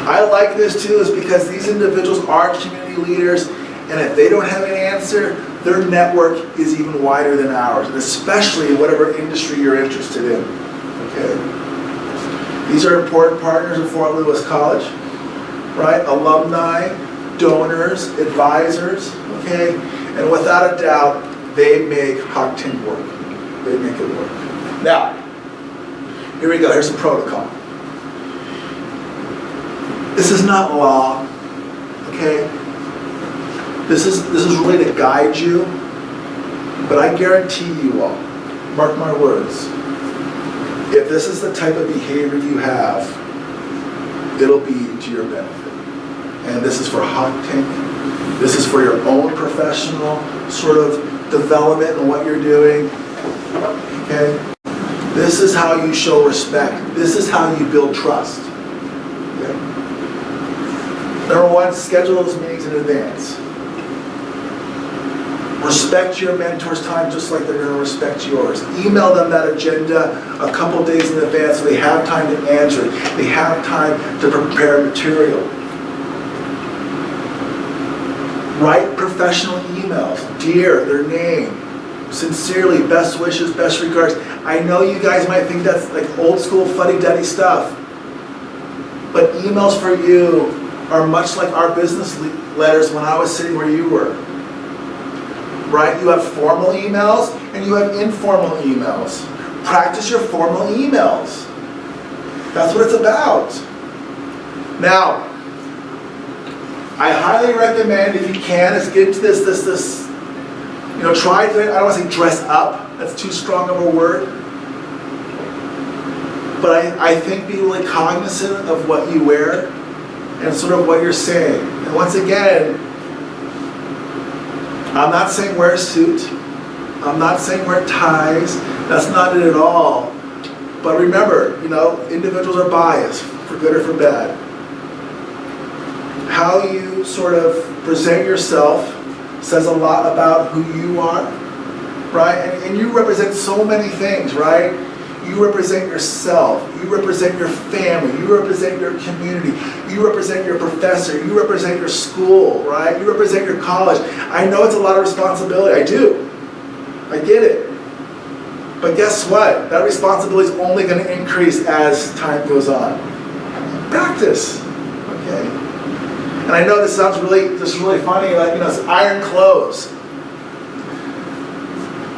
I like this too is because these individuals are community leaders, and if they don't have an answer, their network is even wider than ours, and especially in whatever industry you're interested in. Okay. These are important partners of Fort Lewis College, right? Alumni, donors, advisors, okay? And without a doubt, they make Hawk Tank work. They make it work. Now, here we go. Here's some protocol. This is not law, okay? This is really to guide you, but I guarantee you all, mark my words, if this is the type of behavior you have, it'll be to your benefit. And this is for Hawk Tank. This is for your own professional sort of development and what you're doing, okay? This is how you show respect. This is how you build trust. Okay? Number one, schedule those meetings in advance. Respect your mentor's time just like they're going to respect yours. Email them that agenda a couple days in advance so they have time to answer it. They have time to prepare material. Write professional emails. Dear, their name. Sincerely, best wishes, best regards. I know you guys might think that's like old school fuddy-duddy stuff, but emails for you are much like our business letters when I was sitting where you were. Right? You have formal emails and you have informal emails. Practice your formal emails. That's what it's about. Now, I highly recommend, if you can, is get into this, try to, I don't want to say dress up. That's too strong of a word. But I think be really cognizant of what you wear and sort of what you're saying. And once again, I'm not saying wear a suit. I'm not saying wear ties. That's not it at all. But remember, individuals are biased, for good or for bad. How you sort of present yourself says a lot about who you are, right? And you represent so many things, right? You represent yourself. You represent your family. You represent your community. You represent your professor. You represent your school, right? You represent your college. I know it's a lot of responsibility. I do. I get it. But guess what? That responsibility is only going to increase as time goes on. Practice, okay? And I know this sounds really funny, like, it's iron clothes.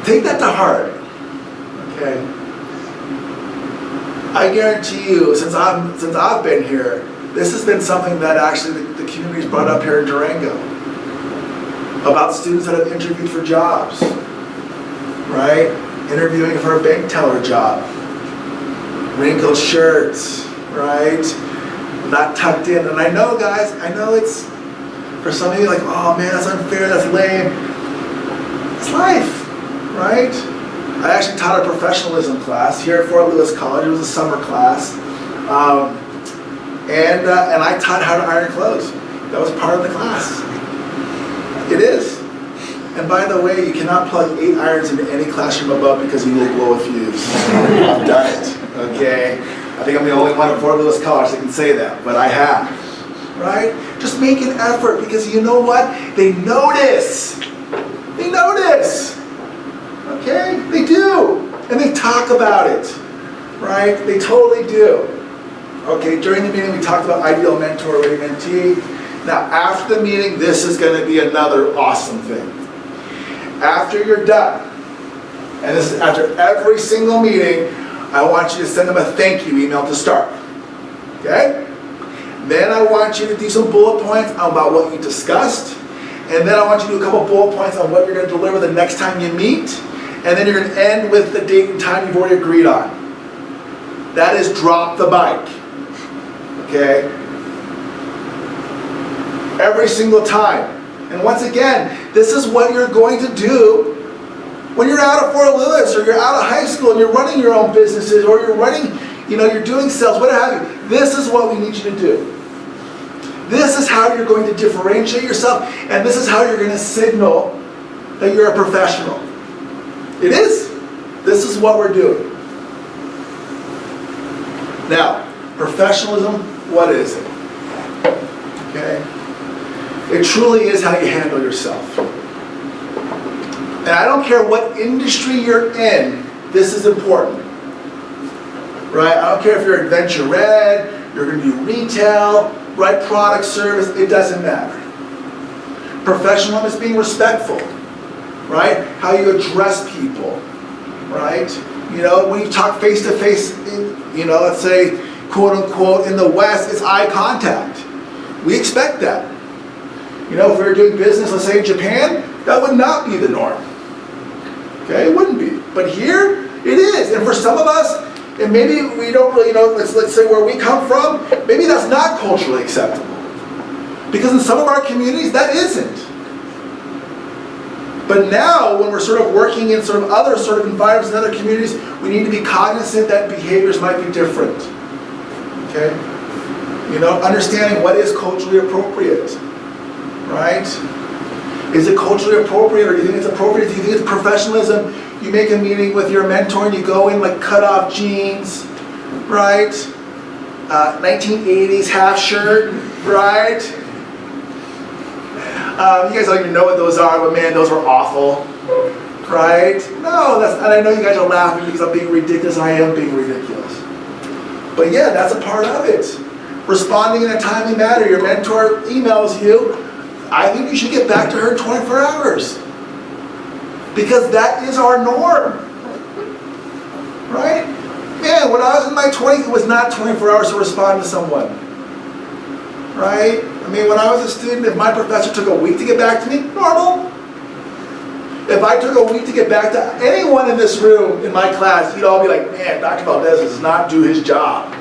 Take that to heart, okay? I guarantee you, since I've been here, this has been something that actually the community's brought up here in Durango about students that have interviewed for jobs, right? interviewing for a bank teller job, wrinkled shirts, right? Not tucked in. And I know, guys, I know it's, for some of you, like, oh man, that's unfair, that's lame. It's life, right? I actually taught a professionalism class here at Fort Lewis College. It was a summer class. And I taught how to iron clothes. That was part of the class. It is. And by the way, you cannot plug 8 irons into any classroom above because you will blow a fuse. I've done it, okay? I think I'm the only one at Fort Lewis College that can say that, but I have, right? Just make an effort because you know what? They notice. They notice, okay? They do, and they talk about it, right? They totally do. Okay, during the meeting we talked about ideal mentor, ready mentee. Now after the meeting, this is going to be another awesome thing. After you're done, and this is after every single meeting, I want you to send them a thank you email to start. Okay? Then I want you to do some bullet points about what you discussed. And then I want you to do a couple bullet points on what you're going to deliver the next time you meet. And then you're going to end with the date and time you've already agreed on. That is drop the bike. Okay? Every single time. And once again, this is what you're going to do when you're out of Fort Lewis or you're out of high school and you're running your own businesses or you're running, you're doing sales, what have you. This is what we need you to do. This is how you're going to differentiate yourself, and this is how you're going to signal that you're a professional. It is. This is what we're doing. Now, professionalism, what is it? Okay? It truly is how you handle yourself. And I don't care what industry you're in, this is important. Right? I don't care if you're adventure ed, you're going to do retail, right, product, service, it doesn't matter. Professionalism is being respectful, right? How you address people, right? When you talk face to face, let's say, quote unquote, in the West, it's eye contact. We expect that. If we were doing business, let's say in Japan, that would not be the norm. Okay, it wouldn't be. But here, it is. And for some of us, and maybe we don't really know, let's say where we come from, maybe that's not culturally acceptable. Because in some of our communities, that isn't. But now, when we're sort of working in sort of other sort of environments in other communities, we need to be cognizant that behaviors might be different. Okay? Understanding what is culturally appropriate. Right? Is it culturally appropriate, or do you think it's appropriate? Do you think it's professionalism? You make a meeting with your mentor and you go in like cut-off jeans, right? 1980s half shirt, right? You guys don't even know what those are, but man, those were awful, right? No, and I know you guys are laughing because I'm being ridiculous. I am being ridiculous. But yeah, that's a part of it. Responding in a timely manner. Your mentor emails you. I think you should get back to her in 24 hours. Because that is our norm. Right? Man, when I was in my 20s, it was not 24 hours to respond to someone. Right? When I was a student, if my professor took a week to get back to me, normal. If I took a week to get back to anyone in this room in my class, you'd all be like, man, Dr. Valdez does not do his job.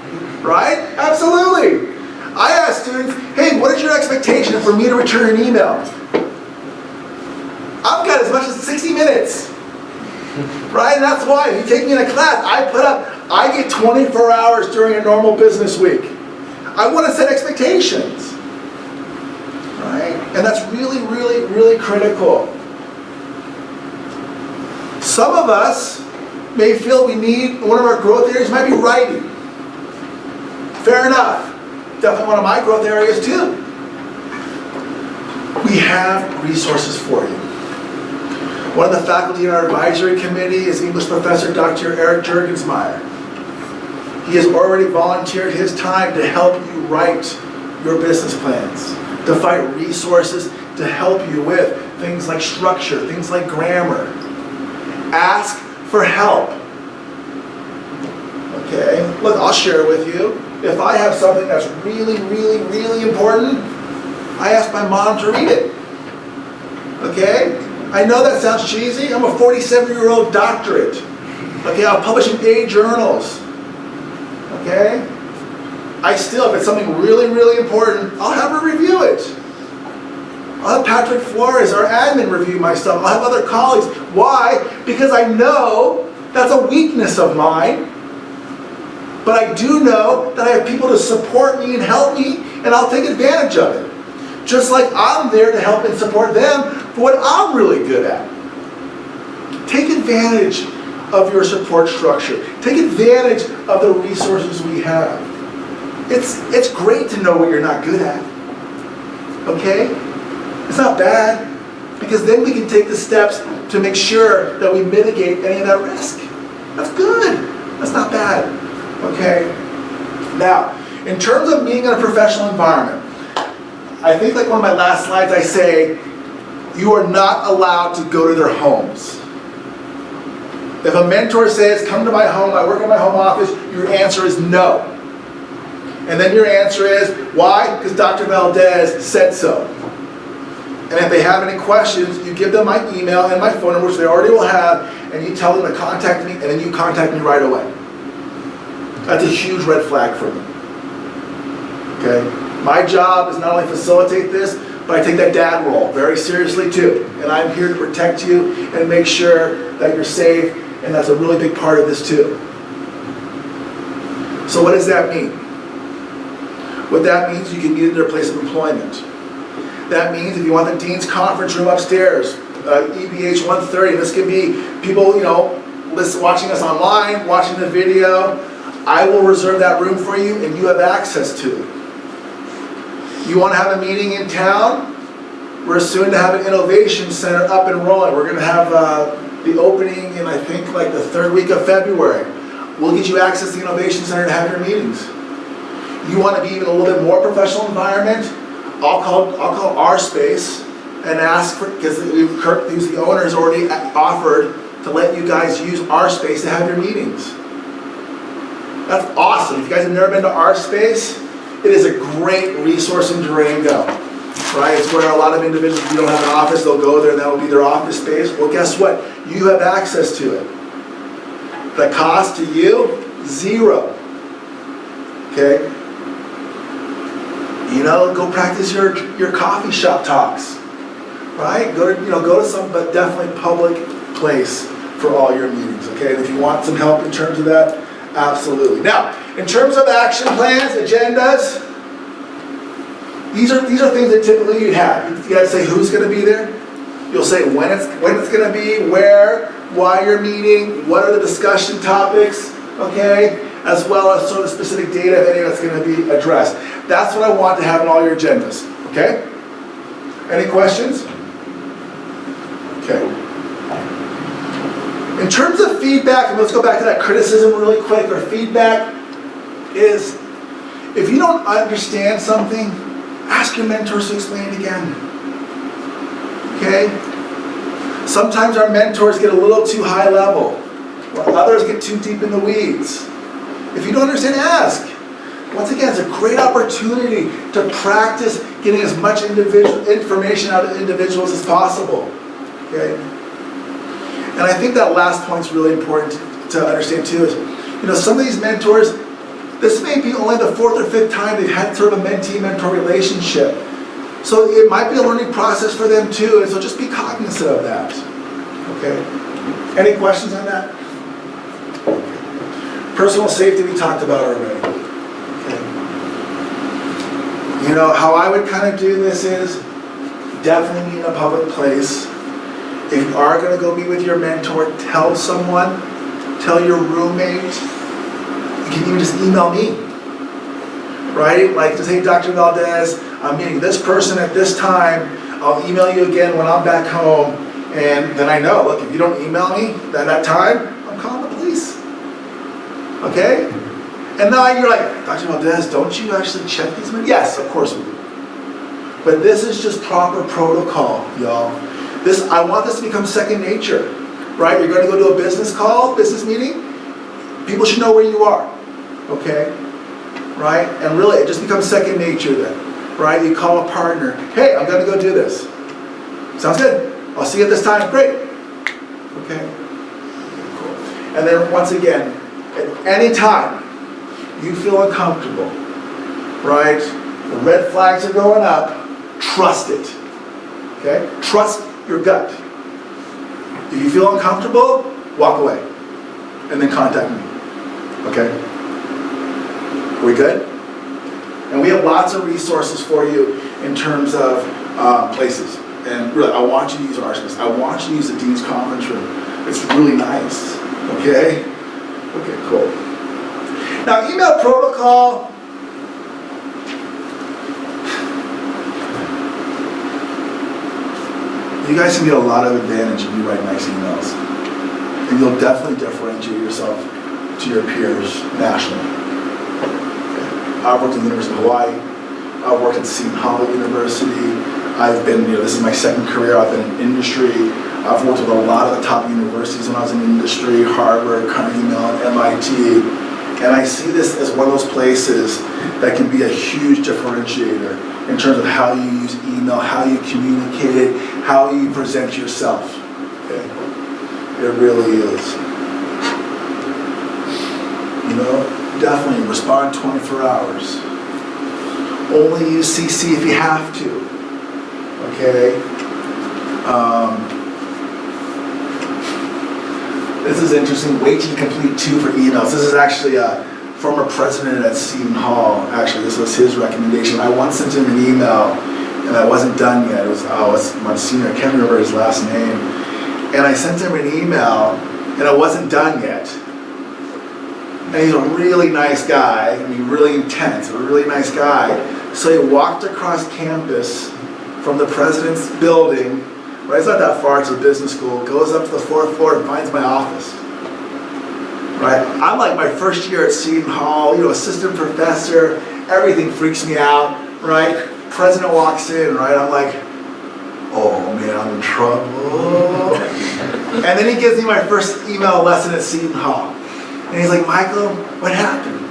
Right? Absolutely. I ask students, hey, what is your expectation for me to return an email? I've got as much as 60 minutes. Right? And that's why, if you take me in a class, I get 24 hours during a normal business week. I want to set expectations. Right? And that's really, really, really critical. Some of us may feel one of our growth areas might be writing. Fair enough. Definitely one of my growth areas too. We have resources for you. One of the faculty in our advisory committee is English professor Dr. Eric Juergensmeyer. He has already volunteered his time to help you write your business plans, to find resources to help you with things like structure, things like grammar. Ask for help. Okay, look, I'll share with you. If I have something that's really, really, really important, I ask my mom to read it. Okay? I know that sounds cheesy. I'm a 47-year-old doctorate. Okay, I'll publish in A journals. Okay? I still, if it's something really, really important, I'll have her review it. I'll have Patrick Flores, our admin, review my stuff. I'll have other colleagues. Why? Because I know that's a weakness of mine. But I do know that I have people to support me and help me, and I'll take advantage of it. Just like I'm there to help and support them for what I'm really good at. Take advantage of your support structure. Take advantage of the resources we have. It's great to know what you're not good at. Okay? It's not bad, because then we can take the steps to make sure that we mitigate any of that risk. That's good. That's not bad. Okay? Now, in terms of being in a professional environment, I think like one of my last slides I say, you are not allowed to go to their homes. If a mentor says, come to my home, I work in my home office, your answer is no. And then your answer is, why? Because Dr. Valdez said so. And if they have any questions, you give them my email and my phone number, which they already will have, and you tell them to contact me, and then you contact me right away. That's a huge red flag for me. Okay? My job is not only facilitate this, but I take that dad role very seriously too. And I'm here to protect you and make sure that you're safe, and that's a really big part of this too. So what does that mean? What that means, you can meet at their place of employment. That means if you want the Dean's Conference Room upstairs, EBH 130, this can be people, watching us online, watching the video. I will reserve that room for you, and you have access to it. You want to have a meeting in town? We're soon to have an innovation center up and rolling. We're going to have the opening in, I think, like the 3rd week of February. We'll get you access to the innovation center to have your meetings. You want to be even a little bit more professional environment? I'll call our space and ask for, because Kirk, who's the owner, has already offered to let you guys use our space to have your meetings. That's awesome. If you guys have never been to our space, it is a great resource in Durango, right? It's where a lot of individuals, if you don't have an office, they'll go there and that will be their office space. Well, guess what? You have access to it. The cost to you, 0. Okay? Go practice your coffee shop talks, right? Go to some, but definitely public place for all your meetings, okay? And if you want some help in terms of that, absolutely. Now, in terms of action plans, agendas, these are things that typically you'd have. You got to say who's going to be there. You'll say when it's going to be, where, why you're meeting, what are the discussion topics, okay? As well as sort of specific data, if any that's going to be addressed. That's what I want to have in all your agendas, okay? Any questions? Okay. In terms of feedback, and let's go back to that criticism really quick, or feedback is, if you don't understand something, ask your mentors to explain it again. Okay? Sometimes our mentors get a little too high level, while others get too deep in the weeds. If you don't understand, ask. Once again, it's a great opportunity to practice getting as much information out of individuals as possible. Okay? And I think that last point's really important to understand too, is, some of these mentors, this may be only the 4th or 5th time they've had sort of a mentee-mentor relationship. So it might be a learning process for them too, and so just be cognizant of that. Okay? Any questions on that? Personal safety we talked about already. Okay. How I would kind of do this is definitely meet in a public place. If you are going to go meet with your mentor, tell someone, tell your roommate. You can even just email me, right? Like to say, Dr. Valdez, I'm meeting this person at this time. I'll email you again when I'm back home. And then I know, look, if you don't email me at that time, I'm calling the police. Okay? And now you're like, Dr. Valdez, don't you actually check these minutes? Yes, of course we do. But this is just proper protocol, y'all. I want this to become second nature, right? You're going to go to a business call, business meeting. People should know where you are, okay? Right? And really, it just becomes second nature then, right? You call a partner. Hey, I'm going to go do this. Sounds good. I'll see you at this time. Great. Okay. Cool. And then once again, at any time you feel uncomfortable, right? The red flags are going up, trust it. Okay? Trust your gut. If you feel uncomfortable, walk away. And then contact me. Okay? Are we good? And we have lots of resources for you in terms of places. And really, I want you to use ours. I want you to use the Dean's Conference Room. It's really nice. Okay? Okay, cool. Now, email protocol. You guys can get a lot of advantage if you write nice emails. And you'll definitely differentiate yourself to your peers nationally. Okay. I've worked at the University of Hawaii. I've worked at Seton Hall University. I've been, this is my second career. I've been in industry. I've worked with a lot of the top universities when I was in industry, Harvard, Carnegie Mellon, MIT. And I see this as one of those places that can be a huge differentiator in terms of how you use email, how you communicate it, how you present yourself. Okay? It really is. Definitely respond 24 hours. Only use CC if you have to. Okay? This is interesting. Wait till you complete 2 for emails. This is actually a former president at Seton Hall. Actually, this was his recommendation. I once sent him an email, and I wasn't done yet. It was Monsignor. I can't remember his last name. And I sent him an email, and it wasn't done yet. And he's a really nice guy. I mean, really intense, a really nice guy. So he walked across campus from the president's building. Right, it's not that far, it's a business school, goes up to the 4th floor and finds my office. Right, I'm like my first year at Seton Hall, assistant professor, everything freaks me out, right? President walks in, right, I'm like, oh man, I'm in trouble. And then he gives me my first email lesson at Seton Hall. And he's like, Michael, what happened?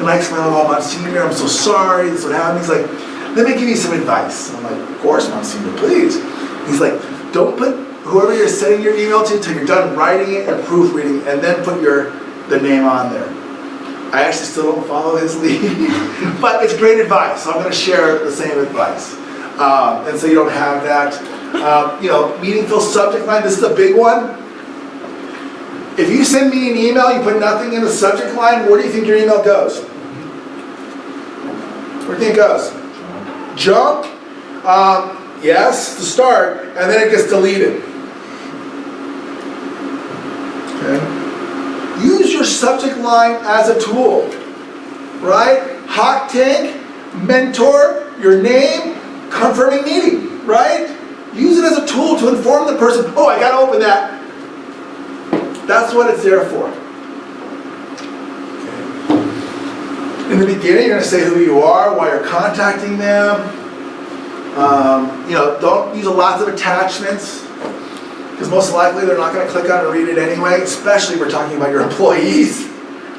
And I explain, oh, Monsignor, I'm so sorry, this is what happened. He's like, let me give you some advice. I'm like, of course, Monsignor, please. He's like, don't put whoever you're sending your email to until you're done writing it and proofreading, and then put the name on there. I actually still don't follow his lead, but it's great advice, so I'm going to share the same advice. And so you don't have that. Meaningful subject line, this is a big one. If you send me an email, you put nothing in the subject line, where do you think your email goes? Where do you think it goes? Junk? Yes, to start, and then it gets deleted. Okay? Use your subject line as a tool, right? Hot tank, mentor, your name, confirming meeting, right? Use it as a tool to inform the person, oh, I gotta open that. That's what it's there for. Okay. In the beginning, you're gonna say who you are, why you're contacting them. Don't use lots of attachments, because most likely they're not going to click on and read it anyway, especially if we're talking about your employees,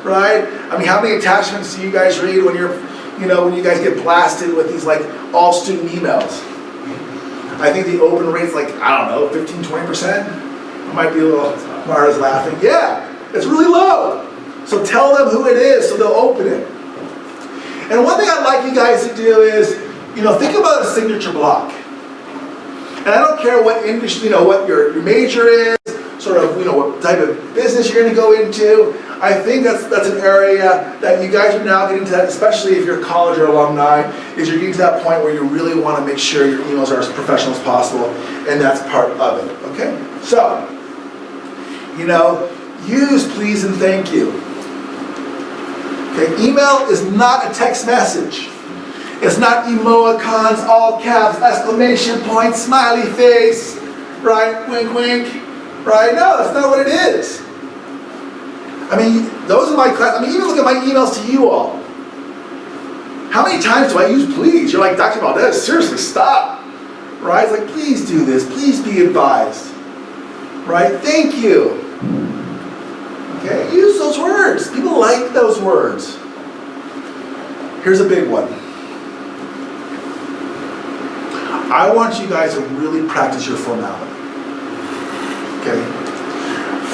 right? I mean, how many attachments do you guys read when when you guys get blasted with these all student emails? I think the open rate's 15, 20%. I might be a little, Mara's laughing. Yeah, it's really low. So tell them who it is so they'll open it. And one thing I'd like you guys to do is, think about a signature block. And I don't care what industry, what your major is, sort of, what type of business you're going to go into. I think that's an area that you guys are now getting to that, especially if you're college or alumni, is you're getting to that point where you really want to make sure your emails are as professional as possible, and that's part of it, okay? So, use please and thank you. Okay, email is not a text message. It's not emoticons, all caps, exclamation point, smiley face, right? Wink, wink, right? No, that's not what it is. I mean, those are my class. I mean, even look at my emails to you all. How many times do I use please? You're like, Dr. Valdez, seriously, stop. Right? It's like, please do this. Please be advised. Right? Thank you. Okay? Use those words. People like those words. Here's a big one. I want you guys to really practice your formality. Okay?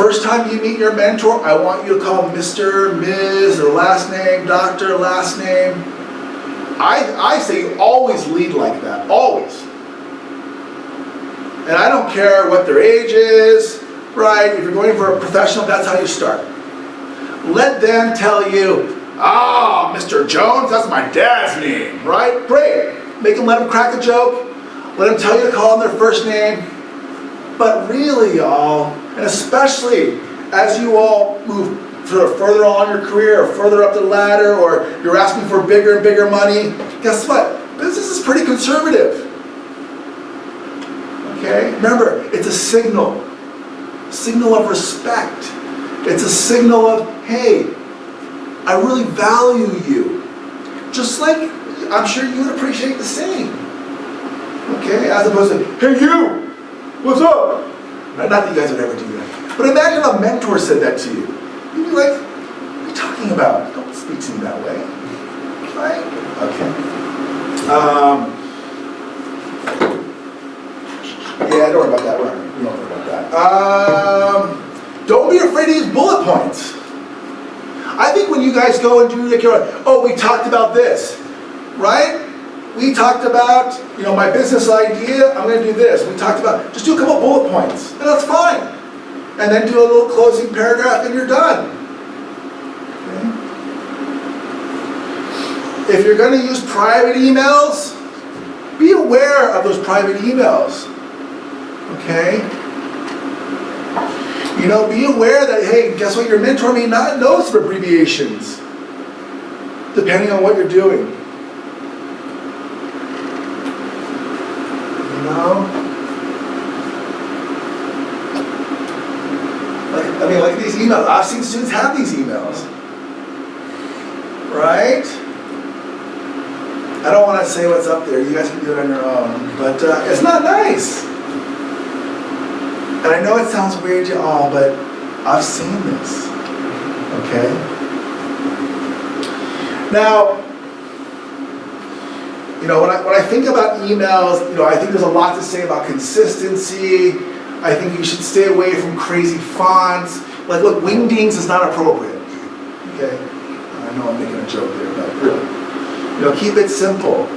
first time you meet your mentor, I want you to call him Mr., Ms., or last name, doctor, last name. I say always lead like that, always. And I don't care what their age is, right? If you're going for a professional, that's how you start. Let them tell you, ah, Mr. Jones, that's my dad's name, right? Great. Let them crack a joke. Let them tell you to call them their first name. But really, y'all, and especially as you all move sort of further on in your career or further up the ladder, or you're asking for bigger and bigger money, guess what? Business is pretty conservative. Okay? Remember, it's a signal of respect. It's a signal of, hey, I really value you. Just like I'm sure you would appreciate the same. Okay? As opposed to, hey you, what's up? Not that you guys would ever do that. But imagine a mentor said that to you. You'd be like, what are you talking about? Don't speak to me that way. Right? Okay. Yeah, don't worry about that. Don't worry about that. Don't be afraid to use bullet points. I think when you guys go and do like oh, we talked about this, right? We talked about, my business idea, I'm going to do this. We talked about, just do a couple bullet points, and that's fine. And then do a little closing paragraph, and you're done. Okay? If you're going to use private emails, be aware of those private emails. Okay? Be aware that, hey, guess what? Your mentor may not know some abbreviations, depending on what you're doing. Like these emails. I've seen students have these emails. Right? I don't want to say what's up there. You guys can do it on your own. But it's not nice. And I know it sounds weird to all, but I've seen this. Okay? Now, when I think about emails, I think there's a lot to say about consistency. I think you should stay away from crazy fonts. Like, look, wingdings is not appropriate. Okay? I know I'm making a joke there, but really. Keep it simple.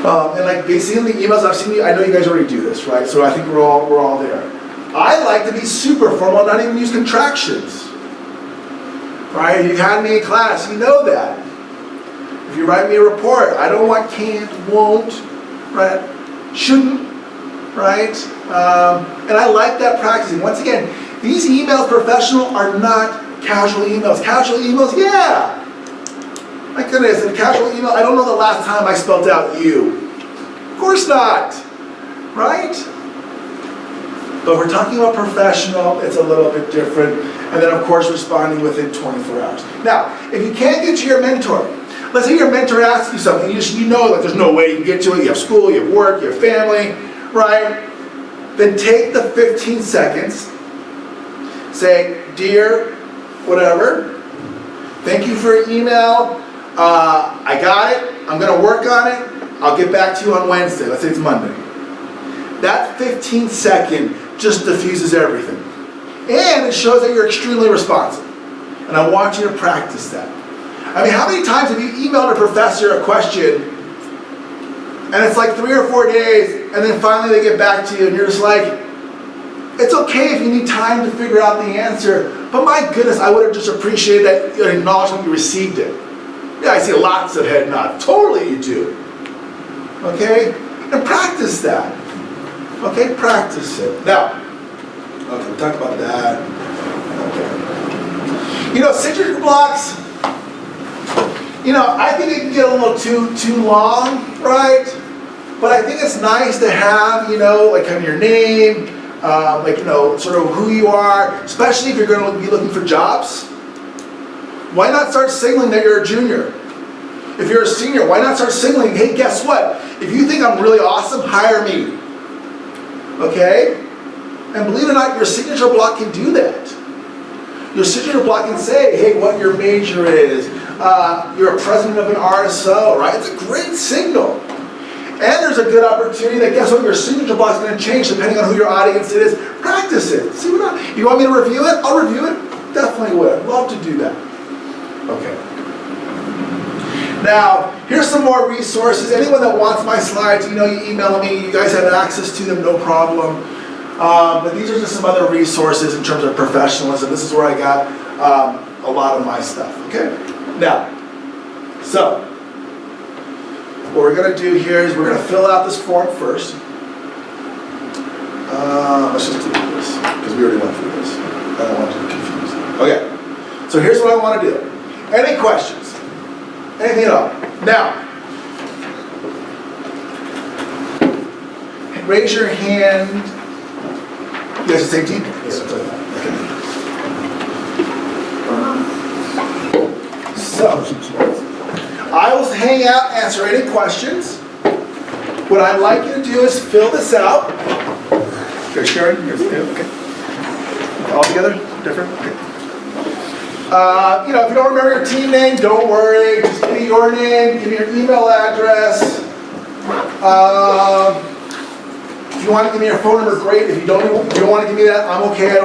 And like basically the emails I've seen, I know you guys already do this, right? So I think we're all there. I like to be super formal, not even use contractions. Right? You've had me in class, you know that. If you write me a report, I don't want can't, won't, right? Shouldn't, right? And I like that practicing. Once again, these emails, professional, are not casual emails. Casual emails, yeah. My goodness, a casual email, I don't know the last time I spelled out you. Of course not, right? But we're talking about professional, it's a little bit different. And then, of course, responding within 24 hours. Now, if you can't get to your mentor, let's say your mentor asks you something, you know that there's no way you can get to it, you have school, you have work, you have family, right? Then take the 15 seconds, say, dear, whatever, thank you for your email, I got it, I'm going to work on it, I'll get back to you on Wednesday, let's say it's Monday. That 15-second just diffuses everything. And it shows that you're extremely responsive. And I want you to practice that. I mean, how many times have you emailed a professor a question, and it's like 3 or 4 days, and then finally they get back to you, and you're just like, it's okay if you need time to figure out the answer, but my goodness, I would have just appreciated that acknowledgement you received it. Yeah, I see lots of head nods. Totally you do. Okay? And practice that. Okay? Practice it. Now, okay, we talked about that. Okay. Signature blocks, I think it can get a little too long, right? But I think it's nice to have, like kind of your name, sort of who you are, especially if you're going to be looking for jobs. Why not start signaling that you're a junior? If you're a senior, why not start signaling, hey, guess what? If you think I'm really awesome, hire me. Okay? And believe it or not, your signature block can do that. Your signature block can say, hey, what your major is. You're a president of an RSO, right? It's a great signal. And there's a good opportunity that guess what? Your signature block is going to change depending on who your audience is. Practice practice it. See what you want me to review it? I'll review it. Definitely would. I'd love to do that. Okay. Now, here's some more resources. Anyone that wants my slides, you email me. You guys have access to them, no problem. But these are just some other resources in terms of professionalism. This is where I got a lot of my stuff, okay? Now, so, what we're going to do here is we're going to fill out this form first. Let's just do this, because we already went through this. I don't want to confuse you. Okay, so here's what I want to do. Any questions? Anything at all? Now, raise your hand. You guys the same team? Yes. Okay. So, I will hang out, answer any questions. What I'd like you to do is fill this out. You're sharing? Okay. All together? Different? Okay. If you don't remember your team name, don't worry. Just give me your name, give me your email address. If you want to give me your phone number, great. If you don't want to give me that, I'm okay.